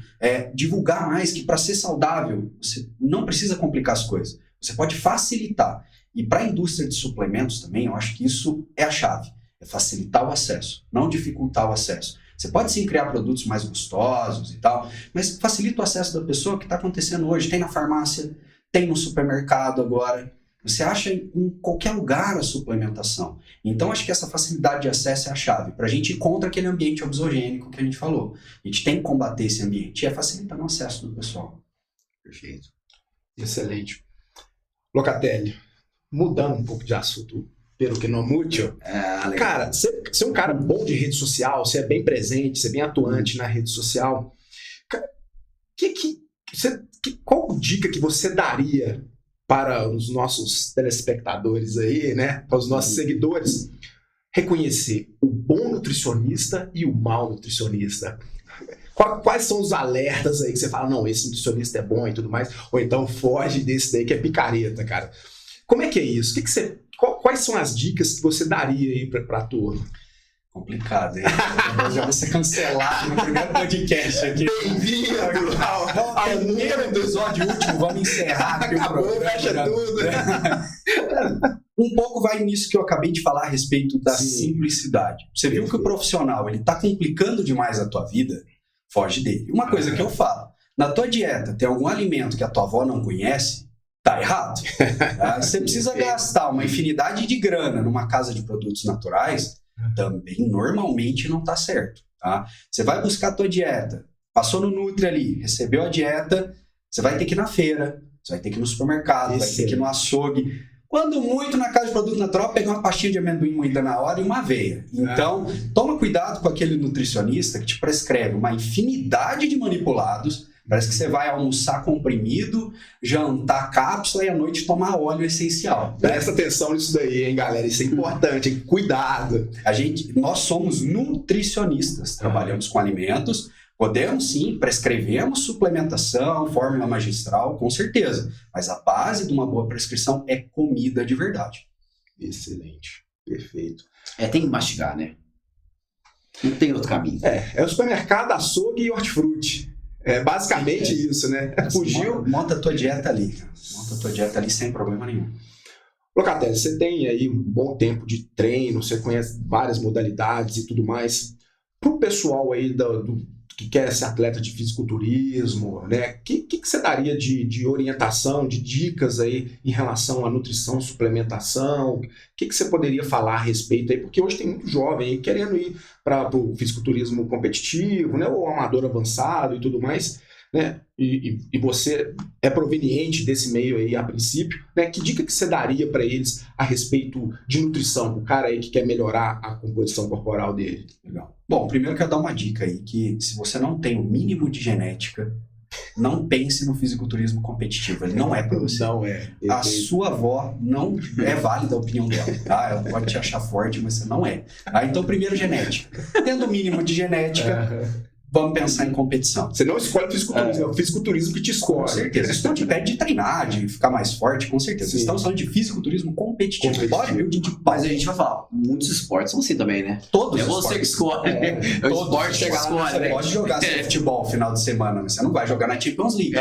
divulgar mais que para ser saudável você não precisa complicar as coisas, você pode facilitar. E para a indústria de suplementos também, eu acho que isso é a chave, é facilitar o acesso, não dificultar o acesso. Você pode sim criar produtos mais gostosos e tal, mas facilita o acesso da pessoa, que está acontecendo hoje. Tem na farmácia, tem no supermercado agora. Você acha em qualquer lugar a suplementação. Então, acho que essa facilidade de acesso é a chave para a gente ir contra aquele ambiente obsogênico que a gente falou. A gente tem que combater esse ambiente e é facilitando o acesso do pessoal. Perfeito. Excelente. Locatelli, mudando um pouco de assunto, pelo que não muito. Cara, você é um cara bom de rede social, você é bem presente, você é bem atuante na rede social. Qual dica que você daria para os nossos telespectadores aí, né? Para os nossos seguidores, reconhecer o bom nutricionista e o mau nutricionista? Quais são os alertas aí que você fala, não, esse nutricionista é bom e tudo mais, ou então foge desse daí que é picareta, cara? Como é que é isso? Quais são as dicas que você daria aí para a turma? Complicado, hein? Já vou ser cancelado no primeiro podcast aqui. Bem-vindo ao primeiro episódio último, vamos encerrar aqui o programa. Fecha tudo. Um pouco vai nisso que eu acabei de falar a respeito da simplicidade. Você viu que o profissional, ele tá complicando demais a tua vida, foge dele. Uma coisa que eu falo, na tua dieta tem algum alimento que a tua avó não conhece, tá errado. Você precisa gastar uma infinidade de grana numa casa de produtos naturais, também normalmente não tá certo, tá? Você vai buscar a tua dieta, passou no Nutri ali, recebeu a dieta, você vai ter que ir na feira, você vai ter que ir no supermercado, vai ter que ir no açougue. Quando muito na casa de produto natural, pegar uma pastinha de amendoim moída na hora e uma aveia. Então, toma cuidado com aquele nutricionista que te prescreve uma infinidade de manipulados. Parece que você vai almoçar comprimido, jantar cápsula e à noite tomar óleo essencial. Presta atenção nisso daí, hein, galera? Isso é importante, hein? Cuidado. Nós somos nutricionistas, trabalhamos com alimentos, podemos sim, prescrevemos suplementação, fórmula magistral, com certeza. Mas a base de uma boa prescrição é comida de verdade. Excelente, perfeito. Tem que mastigar, né? Não tem outro caminho. É o supermercado, açougue e hortifruti. É basicamente isso, né? Fugiu. Monta a tua dieta ali. Monta a tua dieta ali sem problema nenhum. Locatelli, você tem aí um bom tempo de treino, você conhece várias modalidades e tudo mais. Para o pessoal aí que quer ser atleta de fisiculturismo, né? Que você daria de orientação, de dicas aí em relação à nutrição, suplementação? O que você poderia falar a respeito aí? Porque hoje tem muito jovem aí querendo ir para o fisiculturismo competitivo, né? Ou amador avançado e tudo mais, né? E você é proveniente desse meio aí a princípio, né? Que dica que você daria para eles a respeito de nutrição, o cara aí que quer melhorar a composição corporal dele? Legal. Bom, primeiro eu quero dar uma dica aí, que se você não tem o mínimo de genética, não pense no fisiculturismo competitivo, ele não é para você. Não é. A sua avó não é válida a opinião dela, tá? Ela pode te achar forte, mas você não é. Então, primeiro, genética. Tendo o mínimo de genética, vamos pensar em competição. Você não escolhe o fisiculturismo, é o fisiculturismo que te escolhe. Com certeza. Isso não te impede de treinar, de ficar mais forte, com certeza. Vocês estão falando de fisiculturismo competitivo. Bodybuilding de Mas a gente vai falar, muitos esportes são assim também, né? Todos é os você que escolhe. É o esporte que escolhe. Você pode jogar seu futebol no final de semana, mas você não vai jogar na Champions League.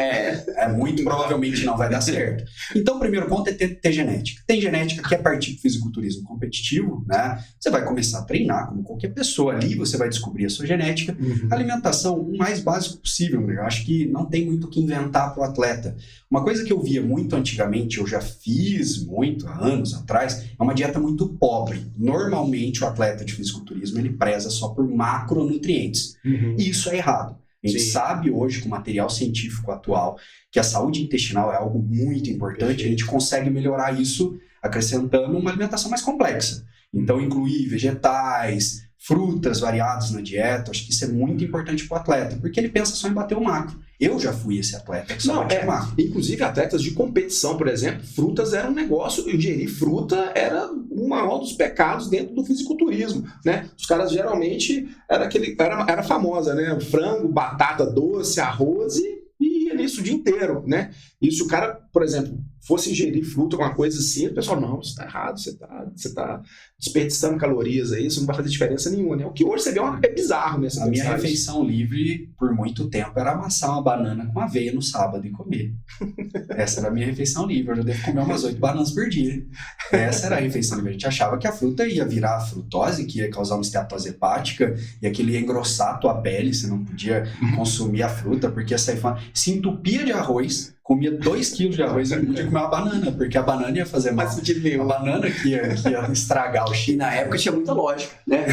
Muito provavelmente não vai dar certo. Então, o primeiro ponto é ter genética. Tem genética que é partir do fisiculturismo competitivo, né? Você vai começar a treinar como qualquer pessoa ali, você vai descobrir a sua genética. Alimentação, o mais básico possível, né? Eu acho que não tem muito o que inventar para o atleta. Uma coisa que eu via muito antigamente, eu já fiz muito há anos atrás, é uma dieta muito pobre. Normalmente o atleta de fisiculturismo ele preza só por macronutrientes. E isso é errado. A gente sabe hoje com o material científico atual que a saúde intestinal é algo muito importante. A gente consegue melhorar isso acrescentando uma alimentação mais complexa. Então incluir vegetais, frutas variadas na dieta, acho que isso é muito importante para o atleta, porque ele pensa só em bater o macro. Eu já fui esse atleta que só batia o macro. Inclusive, atletas de competição, por exemplo, frutas era um negócio, ingerir fruta era o maior dos pecados dentro do fisiculturismo, né? Os caras geralmente, era famosa, né? Frango, batata doce, arroz e ia nisso o dia inteiro, né? E se o cara, por exemplo, fosse ingerir fruta, alguma coisa assim, o pessoal, não, isso tá errado, você tá desperdiçando calorias aí, isso não vai fazer diferença nenhuma, né? O que hoje você vê é bizarro, né? A minha refeição livre, por muito tempo, era amassar uma banana com aveia no sábado e comer. Essa era a minha refeição livre, eu já devo comer umas 8 bananas por dia. Essa era a refeição livre. A gente achava que a fruta ia virar frutose, que ia causar uma esteatose hepática, e aquilo ia engrossar a tua pele, você não podia consumir a fruta, porque se entupia de arroz, comia 2 quilos de arroz e não podia comer uma banana, porque a banana ia fazer mal. A banana que ia estragar o E na época tinha muita lógica, né?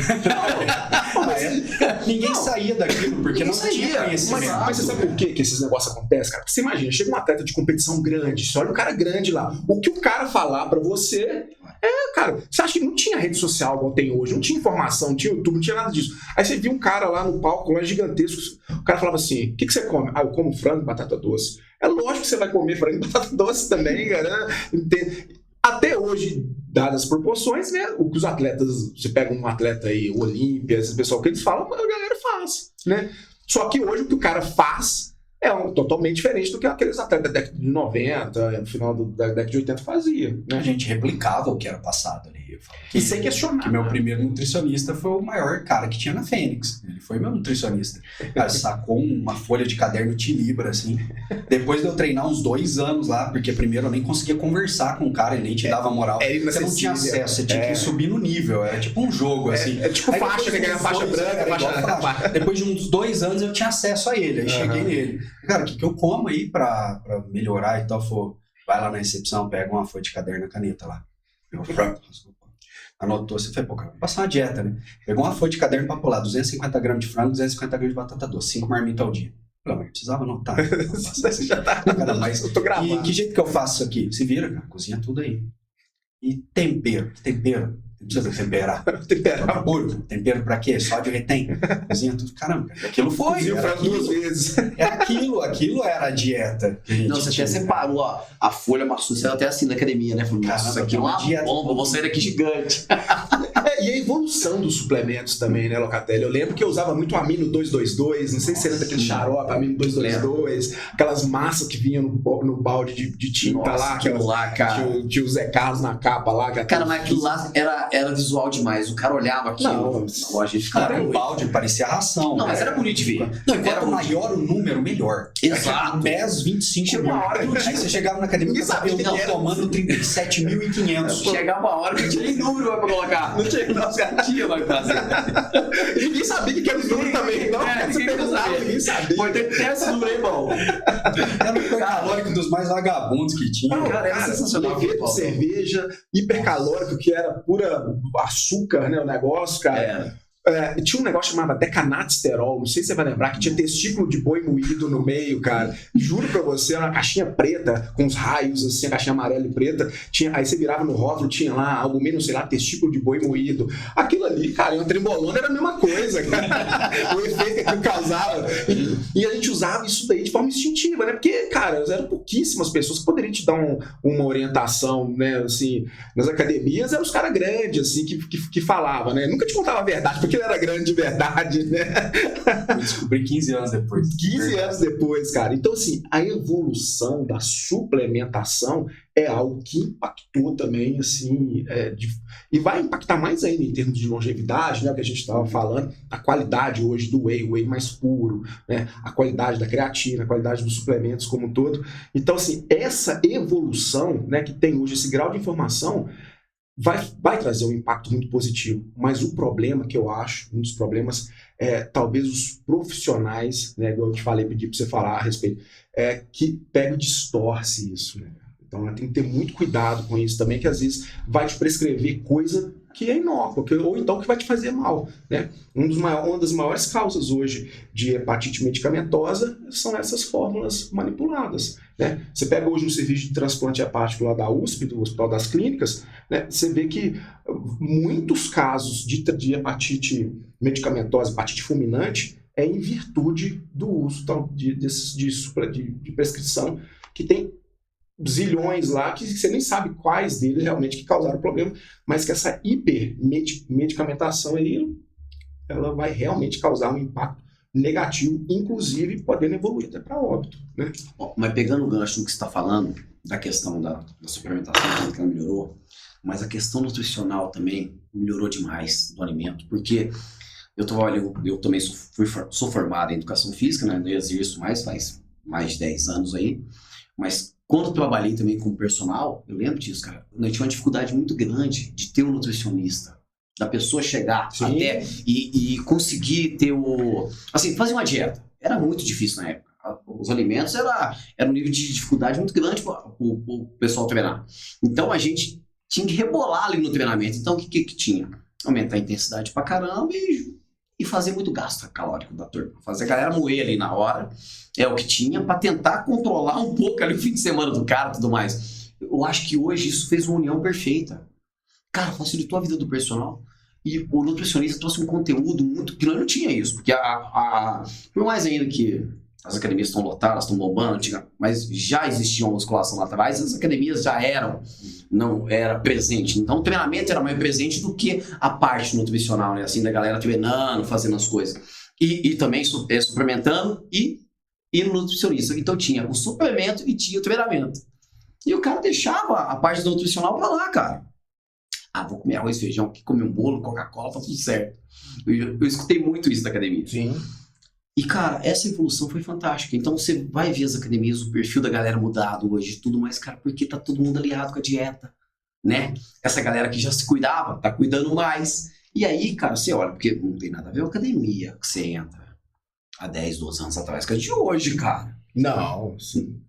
Ninguém saía daquilo, porque não tinha conhecimento. Mas você sabe por que esses negócios acontecem, cara? Porque você imagina, chega um atleta de competição grande, você olha um cara grande lá, o que o cara falar pra você cara, você acha que não tinha rede social igual tem hoje, não tinha informação, não tinha YouTube, não tinha nada disso. Aí você viu um cara lá no palco, lá gigantesco, o cara falava assim, o que você come? Ah, eu como frango e batata doce. É lógico que você vai comer frango e batata doce também, cara. Até hoje, dadas as proporções, né? O que os atletas, você pega um atleta aí, o Olímpia, esse pessoal que eles falam, a galera faz, né? Só que hoje o que o cara faz é totalmente diferente do que aqueles atletas da década de 90, no final da década de 80 fazia, né? A gente replicava o que era passado ali. Eu falo e sem questionar. Que meu primeiro nutricionista foi o maior cara que tinha na Fênix. Ele foi meu nutricionista. Cara, sacou uma folha de caderno Tilibra, assim. Depois de eu treinar uns 2 anos lá, porque primeiro eu nem conseguia conversar com o cara, ele nem te dava moral. Você não tinha acesso, você tinha que subir no nível. Era tipo um jogo, assim. É tipo faixa, né? Faixa branca, faixa... Depois de uns 2 anos eu tinha acesso a ele. Aí cheguei nele. Cara, o que eu como aí pra melhorar e tal? Falou, vai lá na recepção, pega uma folha de caderno e caneta lá. Eu anotou, você foi, pô, cara, vou passar uma dieta, né? Pegou uma folha de caderno pra pular, 250 gramas de frango, 250 gramas de batata doce, 5 marmitas ao dia. Falei, mas precisava anotar. Você já tá... Cara, mas eu tô gravando. E que jeito que eu faço isso aqui? Se vira, cara, cozinha tudo aí. E tempero. Não precisa temperar. Temperar puro. Tempero pra quê? Sódio retém. Cozinha tudo. Caramba, aquilo foi. Cozinha o frango 2 vezes. Era aquilo era a dieta. Não, você até separou a folha maçuda, você até assim na academia, né? Falou, nossa, isso aqui é uma dieta, bomba, vou sair daqui gigante. E a evolução dos suplementos também, né, Locatelli? Eu lembro que eu usava muito Amino 222, não sei se você lembra daquele xarope, Amino 222, aquelas massas que vinham no balde de tinta. Nossa, lá. Aquilo lá, cara. Tinha o Zé Carlos na capa lá. Cara, mas aquilo lá era visual demais. O cara olhava aquilo na loja e ficava... Era um balde, parecia ração. Não, mas era bonito de ver. Não, quanto maior o número, melhor. Exato. 10, 25 Chegou uma hora que aí você chegava na academia e eu tomando 37.500. Chegava uma hora que eu tirei número pra colocar. Não tinha, tinha mais fazer. E ninguém sabia que era o número também. Não, ninguém sabia. Pode ter esse número aí, bom. Era o hipercalórico dos mais vagabundos que tinha. Não, cara, era sensacional. Cerveja, hipercalórico, que era pura açúcar, né? O negócio, cara. Tinha um negócio chamado decanasterol, não sei se você vai lembrar, que tinha testículo de boi moído no meio, cara. Juro pra você, era uma caixinha preta, com os raios, assim, a caixinha amarela e preta. Aí você virava no rótulo, tinha lá algo menos, sei lá, testículo de boi moído. Aquilo ali, cara, e um trembolona era a mesma coisa, cara. O efeito que aquilo causava. E a gente usava isso daí de forma instintiva, né? Porque, cara, eram pouquíssimas pessoas que poderiam te dar uma orientação, né? Assim, nas academias eram os caras grandes, assim, que falavam, né? Nunca te contava a verdade, porque ele era grande de verdade, né? Eu descobri 15 anos depois. 15 anos depois, cara. Então, assim, a evolução da suplementação é algo que impactou também, assim, e vai impactar mais ainda em termos de longevidade, né? O que a gente estava falando, a qualidade hoje do whey mais puro, né? A qualidade da creatina, a qualidade dos suplementos como um todo. Então, assim, essa evolução, né, que tem hoje, esse grau de informação, vai trazer um impacto muito positivo, mas o problema que eu acho, um dos problemas talvez os profissionais, né, igual eu te falei, pedi para você falar a respeito, que pega e distorce isso, né? Então tem que ter muito cuidado com isso também, que às vezes vai te prescrever coisa que é inócua, ou então que vai te fazer mal, né? Uma das maiores causas hoje de hepatite medicamentosa são essas fórmulas manipuladas, né? Você pega hoje um serviço de transplante hepático lá da USP, do Hospital das Clínicas, né? Você vê que muitos casos de hepatite medicamentosa, hepatite fulminante, é em virtude do uso de prescrição que tem zilhões lá, que você nem sabe quais deles realmente que causaram o problema, mas que essa hipermedicamentação aí, ela vai realmente causar um impacto negativo, inclusive podendo evoluir até para óbito, né? Mas pegando o gancho no que você está falando, da questão da suplementação, que ela melhorou, mas a questão nutricional também melhorou demais do alimento, porque eu também sou formado em educação física, né? Eu exerço faz mais de 10 anos aí, mas quando eu trabalhei também com personal, eu lembro disso, cara, eu tinha uma dificuldade muito grande de ter um nutricionista, da pessoa chegar até e conseguir ter assim, fazer uma dieta. Era muito difícil na época. os alimentos era um nível de dificuldade muito grande para o pessoal treinar. Então a gente tinha que rebolar ali no treinamento. Então o que tinha? Aumentar a intensidade pra caramba e fazer muito gasto calórico da turma. Fazer a galera moer ali na hora, é o que tinha, para tentar controlar um pouco ali o fim de semana do cara e tudo mais. Eu acho que hoje isso fez uma união perfeita. Cara, facilitou a vida do personal. E o nutricionista trouxe um conteúdo muito... que nós não tinha isso. Porque por mais ainda que as academias estão lotadas, estão bombando, mas já existia uma musculação lá atrás, as academias já não era presente. Então o treinamento era mais presente do que a parte nutricional, né? Assim, da galera treinando, fazendo as coisas. E também suplementando e no nutricionista. Então tinha o suplemento e tinha o treinamento. E o cara deixava a parte do nutricional pra lá, cara. Vou comer arroz, feijão, comer um bolo, Coca-Cola, tá tudo certo. Eu escutei muito isso da academia. Sim. E, cara, essa evolução foi fantástica. Então, você vai ver as academias, o perfil da galera mudado hoje, tudo mais, cara, porque tá todo mundo aliado com a dieta, né? Essa galera que já se cuidava, tá cuidando mais. E aí, cara, você olha, porque não tem nada a ver com a academia que você entra há 10, 12 anos atrás, que é de hoje, cara. Não, sim.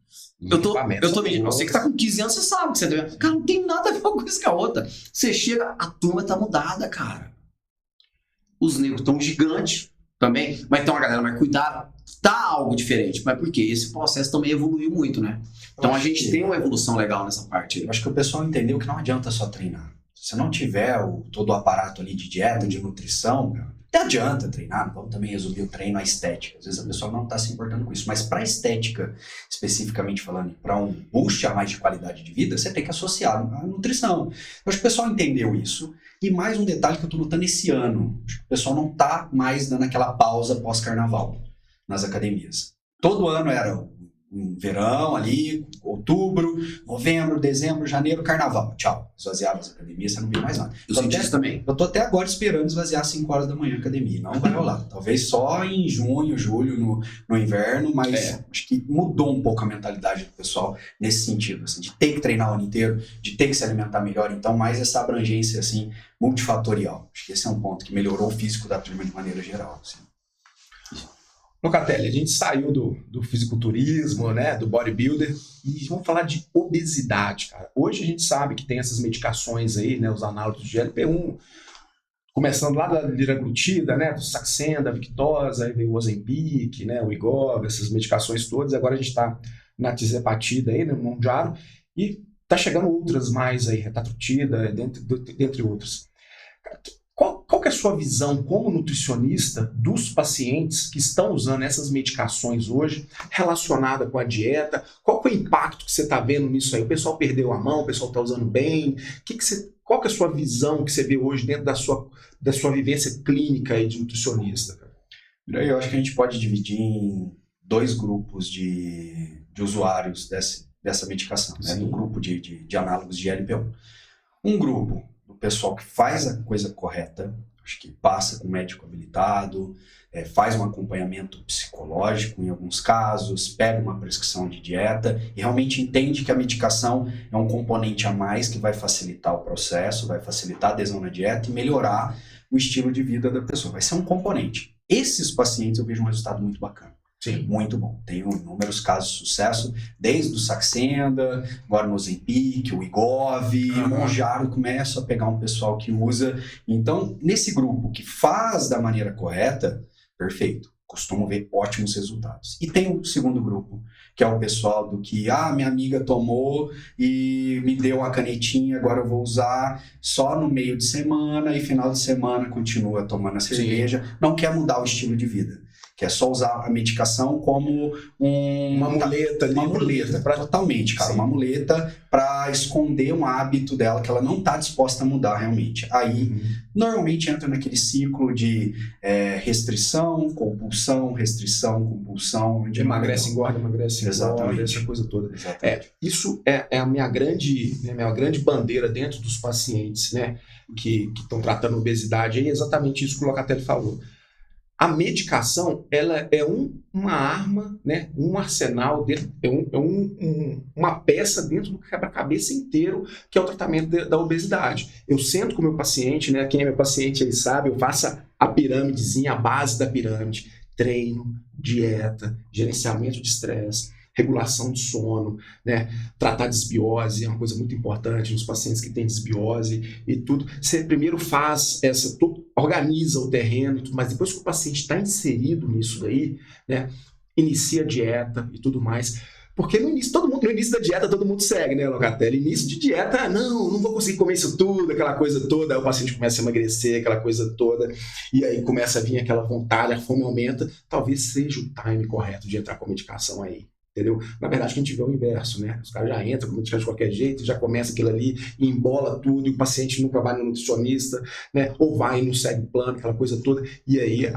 Eu tô medindo. Você que tá com 15 anos, você sabe que você deve. Cara, não tem nada a ver com uma coisa com a outra. Você chega, a turma tá mudada, cara. Os negros estão gigantes também, mas tem uma galera mais cuidada. Tá algo diferente. Mas por quê? Esse processo também evoluiu muito, né? Então a gente tem uma evolução legal nessa parte aí. Eu acho que o pessoal entendeu que não adianta só treinar. Se você não tiver todo o aparato ali de dieta, de nutrição, até adianta treinar, vamos também resumir o treino à estética. Às vezes a pessoa não está se importando com isso, mas para a estética, especificamente falando, para um boost a mais de qualidade de vida, você tem que associar a nutrição. Eu acho que o pessoal entendeu isso. E mais um detalhe que eu estou notando esse ano, acho que o pessoal não está mais dando aquela pausa pós-carnaval nas academias. Todo ano era um verão ali, outubro, novembro, dezembro, janeiro, carnaval. Tchau. Esvaziava as academias, você não via mais nada. Eu senti isso também. Eu tô até agora esperando esvaziar às 5 horas da manhã a academia. Não vai rolar. Talvez só em junho, julho, no inverno, mas acho que mudou um pouco a mentalidade do pessoal nesse sentido, assim, de ter que treinar o ano inteiro, de ter que se alimentar melhor. Então, mais essa abrangência, assim, multifatorial. Acho que esse é um ponto que melhorou o físico da turma de maneira geral, assim. Locatelli, a gente saiu do fisiculturismo, né, do bodybuilder, e vamos falar de obesidade, cara. Hoje a gente sabe que tem essas medicações aí, né, os análogos de GLP-1, começando lá da liraglutida, né, do Saxenda, da Victoza, aí veio o Ozempic, né, o Wegovy, essas medicações todas. Agora a gente está na tirzepatida aí, né, no Mounjaro, e tá chegando outras mais aí, retatrutida, dentre outras. Qual que é a sua visão como nutricionista dos pacientes que estão usando essas medicações hoje relacionada com a dieta? Qual que é o impacto que você está vendo nisso aí? O pessoal perdeu a mão, o pessoal está usando bem? Qual que é a sua visão que você vê hoje dentro da sua vivência clínica aí de nutricionista? Eu acho que a gente pode dividir em 2 grupos de usuários dessa medicação, né? Do grupo de análogos de GLP-1. Um grupo do pessoal que faz a coisa correta, acho que passa com um médico habilitado, faz um acompanhamento psicológico em alguns casos, pega uma prescrição de dieta e realmente entende que a medicação é um componente a mais que vai facilitar o processo, vai facilitar a adesão na dieta e melhorar o estilo de vida da pessoa. Vai ser um componente. Esses pacientes eu vejo um resultado muito bacana. Sim. Muito bom. Tenho inúmeros casos de sucesso, desde o Saxenda, agora no Ozempic, o Wegovy, o Mounjaro, começo a pegar um pessoal que usa. Então, nesse grupo que faz da maneira correta, perfeito. Costumo ver ótimos resultados. E tem o segundo grupo, que é o pessoal do que, minha amiga tomou e me deu uma canetinha, agora eu vou usar só no meio de semana e final de semana continua tomando a cerveja. Sim. Não quer mudar o estilo de vida. Que é só usar a medicação como uma muleta ali. Uma muleta, totalmente, cara. Sim. Uma muleta para esconder um hábito dela que ela não está disposta a mudar realmente. Aí, normalmente entra naquele ciclo de restrição, compulsão, restrição, compulsão. Emagrece, engorda, emagrece, engorda, essa coisa toda. Isso é a minha grande bandeira dentro dos pacientes, né, que estão tratando obesidade. É exatamente isso que o Locatelli falou. A medicação, ela é uma arma, né, um arsenal, uma peça dentro do quebra-cabeça inteiro, que é o tratamento da obesidade. Eu sento com o meu paciente, né, quem é meu paciente aí sabe, eu faço a pirâmidezinha, a base da pirâmide. treino, dieta, gerenciamento de estresse, regulação de sono, né? Tratar desbiose é uma coisa muito importante nos pacientes que têm desbiose e tudo. Você primeiro faz organiza o terreno, mas depois que o paciente está inserido nisso daí, né? Inicia a dieta e tudo mais. Porque no início da dieta todo mundo segue, né, Locatelli? Início de dieta, não vou conseguir comer isso tudo, aquela coisa toda. Aí o paciente começa a emagrecer, aquela coisa toda. E aí começa a vir aquela vontade, a fome aumenta. Talvez seja o time correto de entrar com a medicação aí. Entendeu? Na verdade, que a gente vê o inverso, né? Os caras já entram com medicamento de qualquer jeito, já começa aquilo ali e embola tudo, e o paciente nunca vai no nutricionista, né? Ou vai e não segue o plano, aquela coisa toda, e aí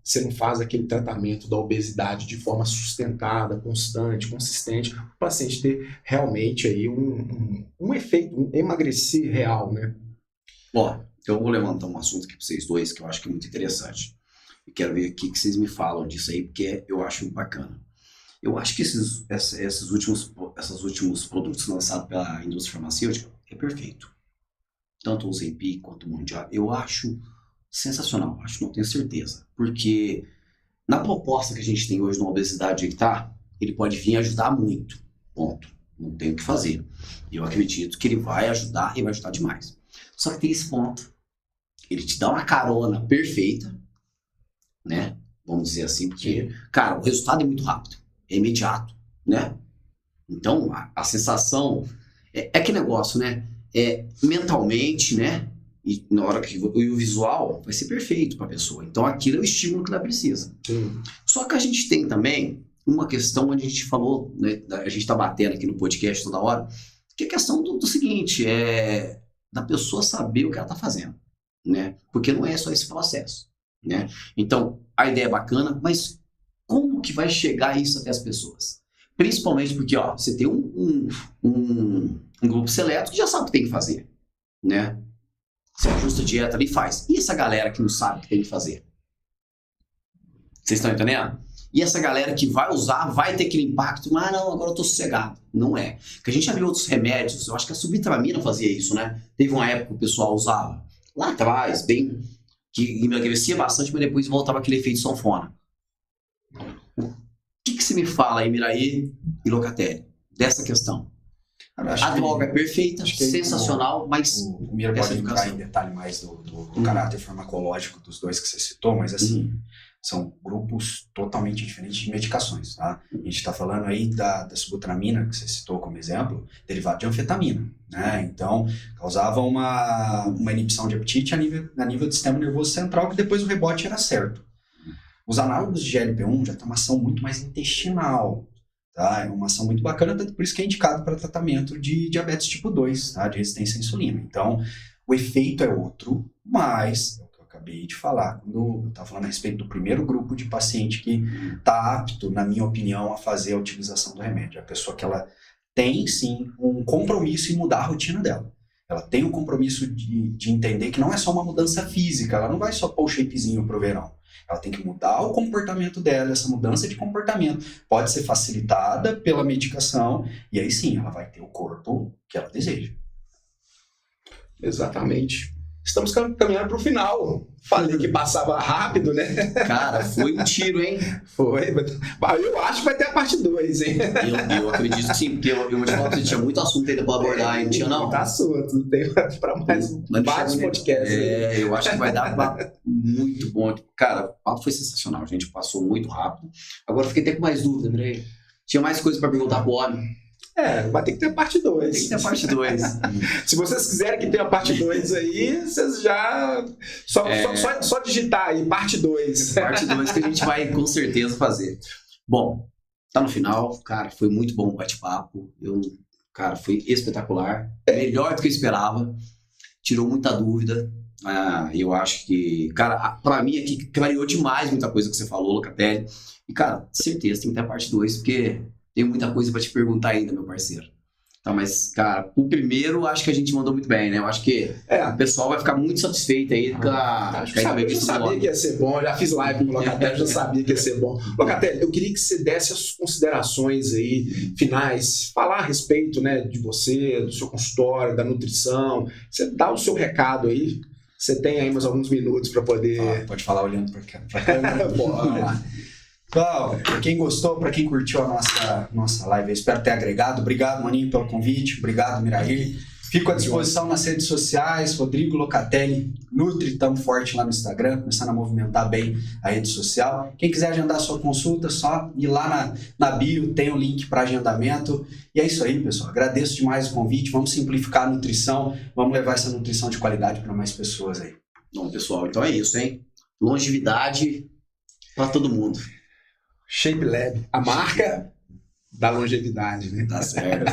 você não faz aquele tratamento da obesidade de forma sustentada, constante, consistente, o paciente ter realmente aí um efeito, um emagrecer real, né? Ó, eu vou levantar um assunto aqui para vocês dois que eu acho que é muito interessante. E quero ver o que vocês me falam disso aí, porque eu acho muito bacana. Eu acho que esses últimos produtos lançados pela indústria farmacêutica é perfeito. Tanto o Ozempic quanto o Mounjaro. Eu acho sensacional, não tenho certeza. Porque na proposta que a gente tem hoje na obesidade que tá, ele pode vir ajudar muito. Ponto. Não tem o que fazer. Eu acredito que ele vai ajudar e vai ajudar demais. Só que tem esse ponto. Ele te dá uma carona perfeita, né? Vamos dizer assim, porque, cara, o resultado é muito rápido. É imediato, né? Então, a sensação... É que negócio, né? Mentalmente, né? E na hora que o visual vai ser perfeito para a pessoa. Então, aquilo é o estímulo que ela precisa. Sim. Só que a gente tem também uma questão onde a gente falou, né? A gente está batendo aqui no podcast toda hora, que é a questão do seguinte, da pessoa saber o que ela está fazendo, né? Porque não é só esse processo, né? Então, a ideia é bacana, mas como que vai chegar isso até as pessoas? Principalmente porque, você tem um grupo seleto que já sabe o que tem que fazer, né? Você ajusta a dieta ali e faz. E essa galera que não sabe o que tem que fazer? Vocês estão entendendo? E essa galera que vai usar, vai ter aquele impacto, mas não, agora eu tô sossegado. Não é. Porque a gente já viu outros remédios, eu acho que a subtramina fazia isso, né? Teve uma época que o pessoal usava, lá atrás, bem, que emagrecia bastante, mas depois voltava aquele efeito sanfona. O que você me fala aí, Miraí e Locatelli, dessa questão? A droga é perfeita, sensacional, mas... O Mira pode entrar em detalhe mais do caráter farmacológico dos dois que você citou, mas assim, são grupos totalmente diferentes de medicações, tá? A gente está falando aí da sibutramina, que você citou como exemplo, derivado de anfetamina, né? Então, causava uma inibição de apetite a nível do sistema nervoso central, que depois o rebote era certo. Os análogos de GLP-1 já tem uma ação muito mais intestinal, tá? É uma ação muito bacana, tanto por isso que é indicado para tratamento de diabetes tipo 2, tá? De resistência à insulina. Então, o efeito é outro, mas é o que eu acabei de falar, quando eu estava falando a respeito do primeiro grupo de paciente que está apto, na minha opinião, a fazer a utilização do remédio. A pessoa que ela tem, sim, um compromisso em mudar a rotina dela. Ela tem um compromisso de entender que não é só uma mudança física, ela não vai só pôr o shapezinho pro verão. Ela tem que mudar o comportamento dela, essa mudança de comportamento pode ser facilitada pela medicação, e aí sim, ela vai ter o corpo que ela deseja. Exatamente. Estamos caminhando para o final. Falei que passava rápido, né? Cara, foi um tiro, hein? Foi. Eu acho que vai ter a parte 2, hein? Eu acredito que sim, porque eu vou te falar que tinha muito assunto ainda para abordar, não tinha não? Muito assunto, tem para mais vários podcasts. Eu acho que vai dar muito bom. Cara, o papo foi sensacional, a gente passou muito rápido. Agora fiquei até com mais dúvida, Andrei. Tinha mais coisa para perguntar pro homem. Vai ter que ter parte 2. Tem que ter a parte 2. Se vocês quiserem que tenha a parte 2 aí, vocês já... Só digitar aí, parte 2. Parte 2 que a gente vai com certeza fazer. Bom, tá no final. Cara, foi muito bom o bate-papo. Cara, foi espetacular. Melhor do que eu esperava. Tirou muita dúvida. Eu acho que... Cara, pra mim aqui clareou demais muita coisa que você falou, Locatelli. E, cara, certeza tem que ter a parte 2, porque... Tem muita coisa pra te perguntar ainda, meu parceiro. Tá, mas, cara, o primeiro acho que a gente mandou muito bem, né? Eu acho que o pessoal vai ficar muito satisfeito aí com a eu já sabia que ia ser bom, eu já fiz live com o Locatelli, já sabia que ia ser bom. Locatelli, eu queria que você desse as considerações aí, finais, falar a respeito, né, de você, do seu consultório, da nutrição. Você dá o seu recado aí. Você tem aí mais alguns minutos para poder... Pode falar olhando para a câmera. Vamos lá. Então, para quem gostou, para quem curtiu a nossa live, eu espero ter agregado. Obrigado, Maninho, pelo convite. Obrigado, Miraí. Fico à disposição nas redes sociais, Rodrigo Locatelli Nutri, estamos forte lá no Instagram, começando a movimentar bem a rede social. Quem quiser agendar sua consulta, só ir lá na bio, tem o link para agendamento. E é isso aí, pessoal. Agradeço demais o convite. Vamos simplificar a nutrição, vamos levar essa nutrição de qualidade para mais pessoas aí. Bom, pessoal, então é isso, hein? Longevidade para todo mundo. Shape Lab, a marca da longevidade, né? Tá certo.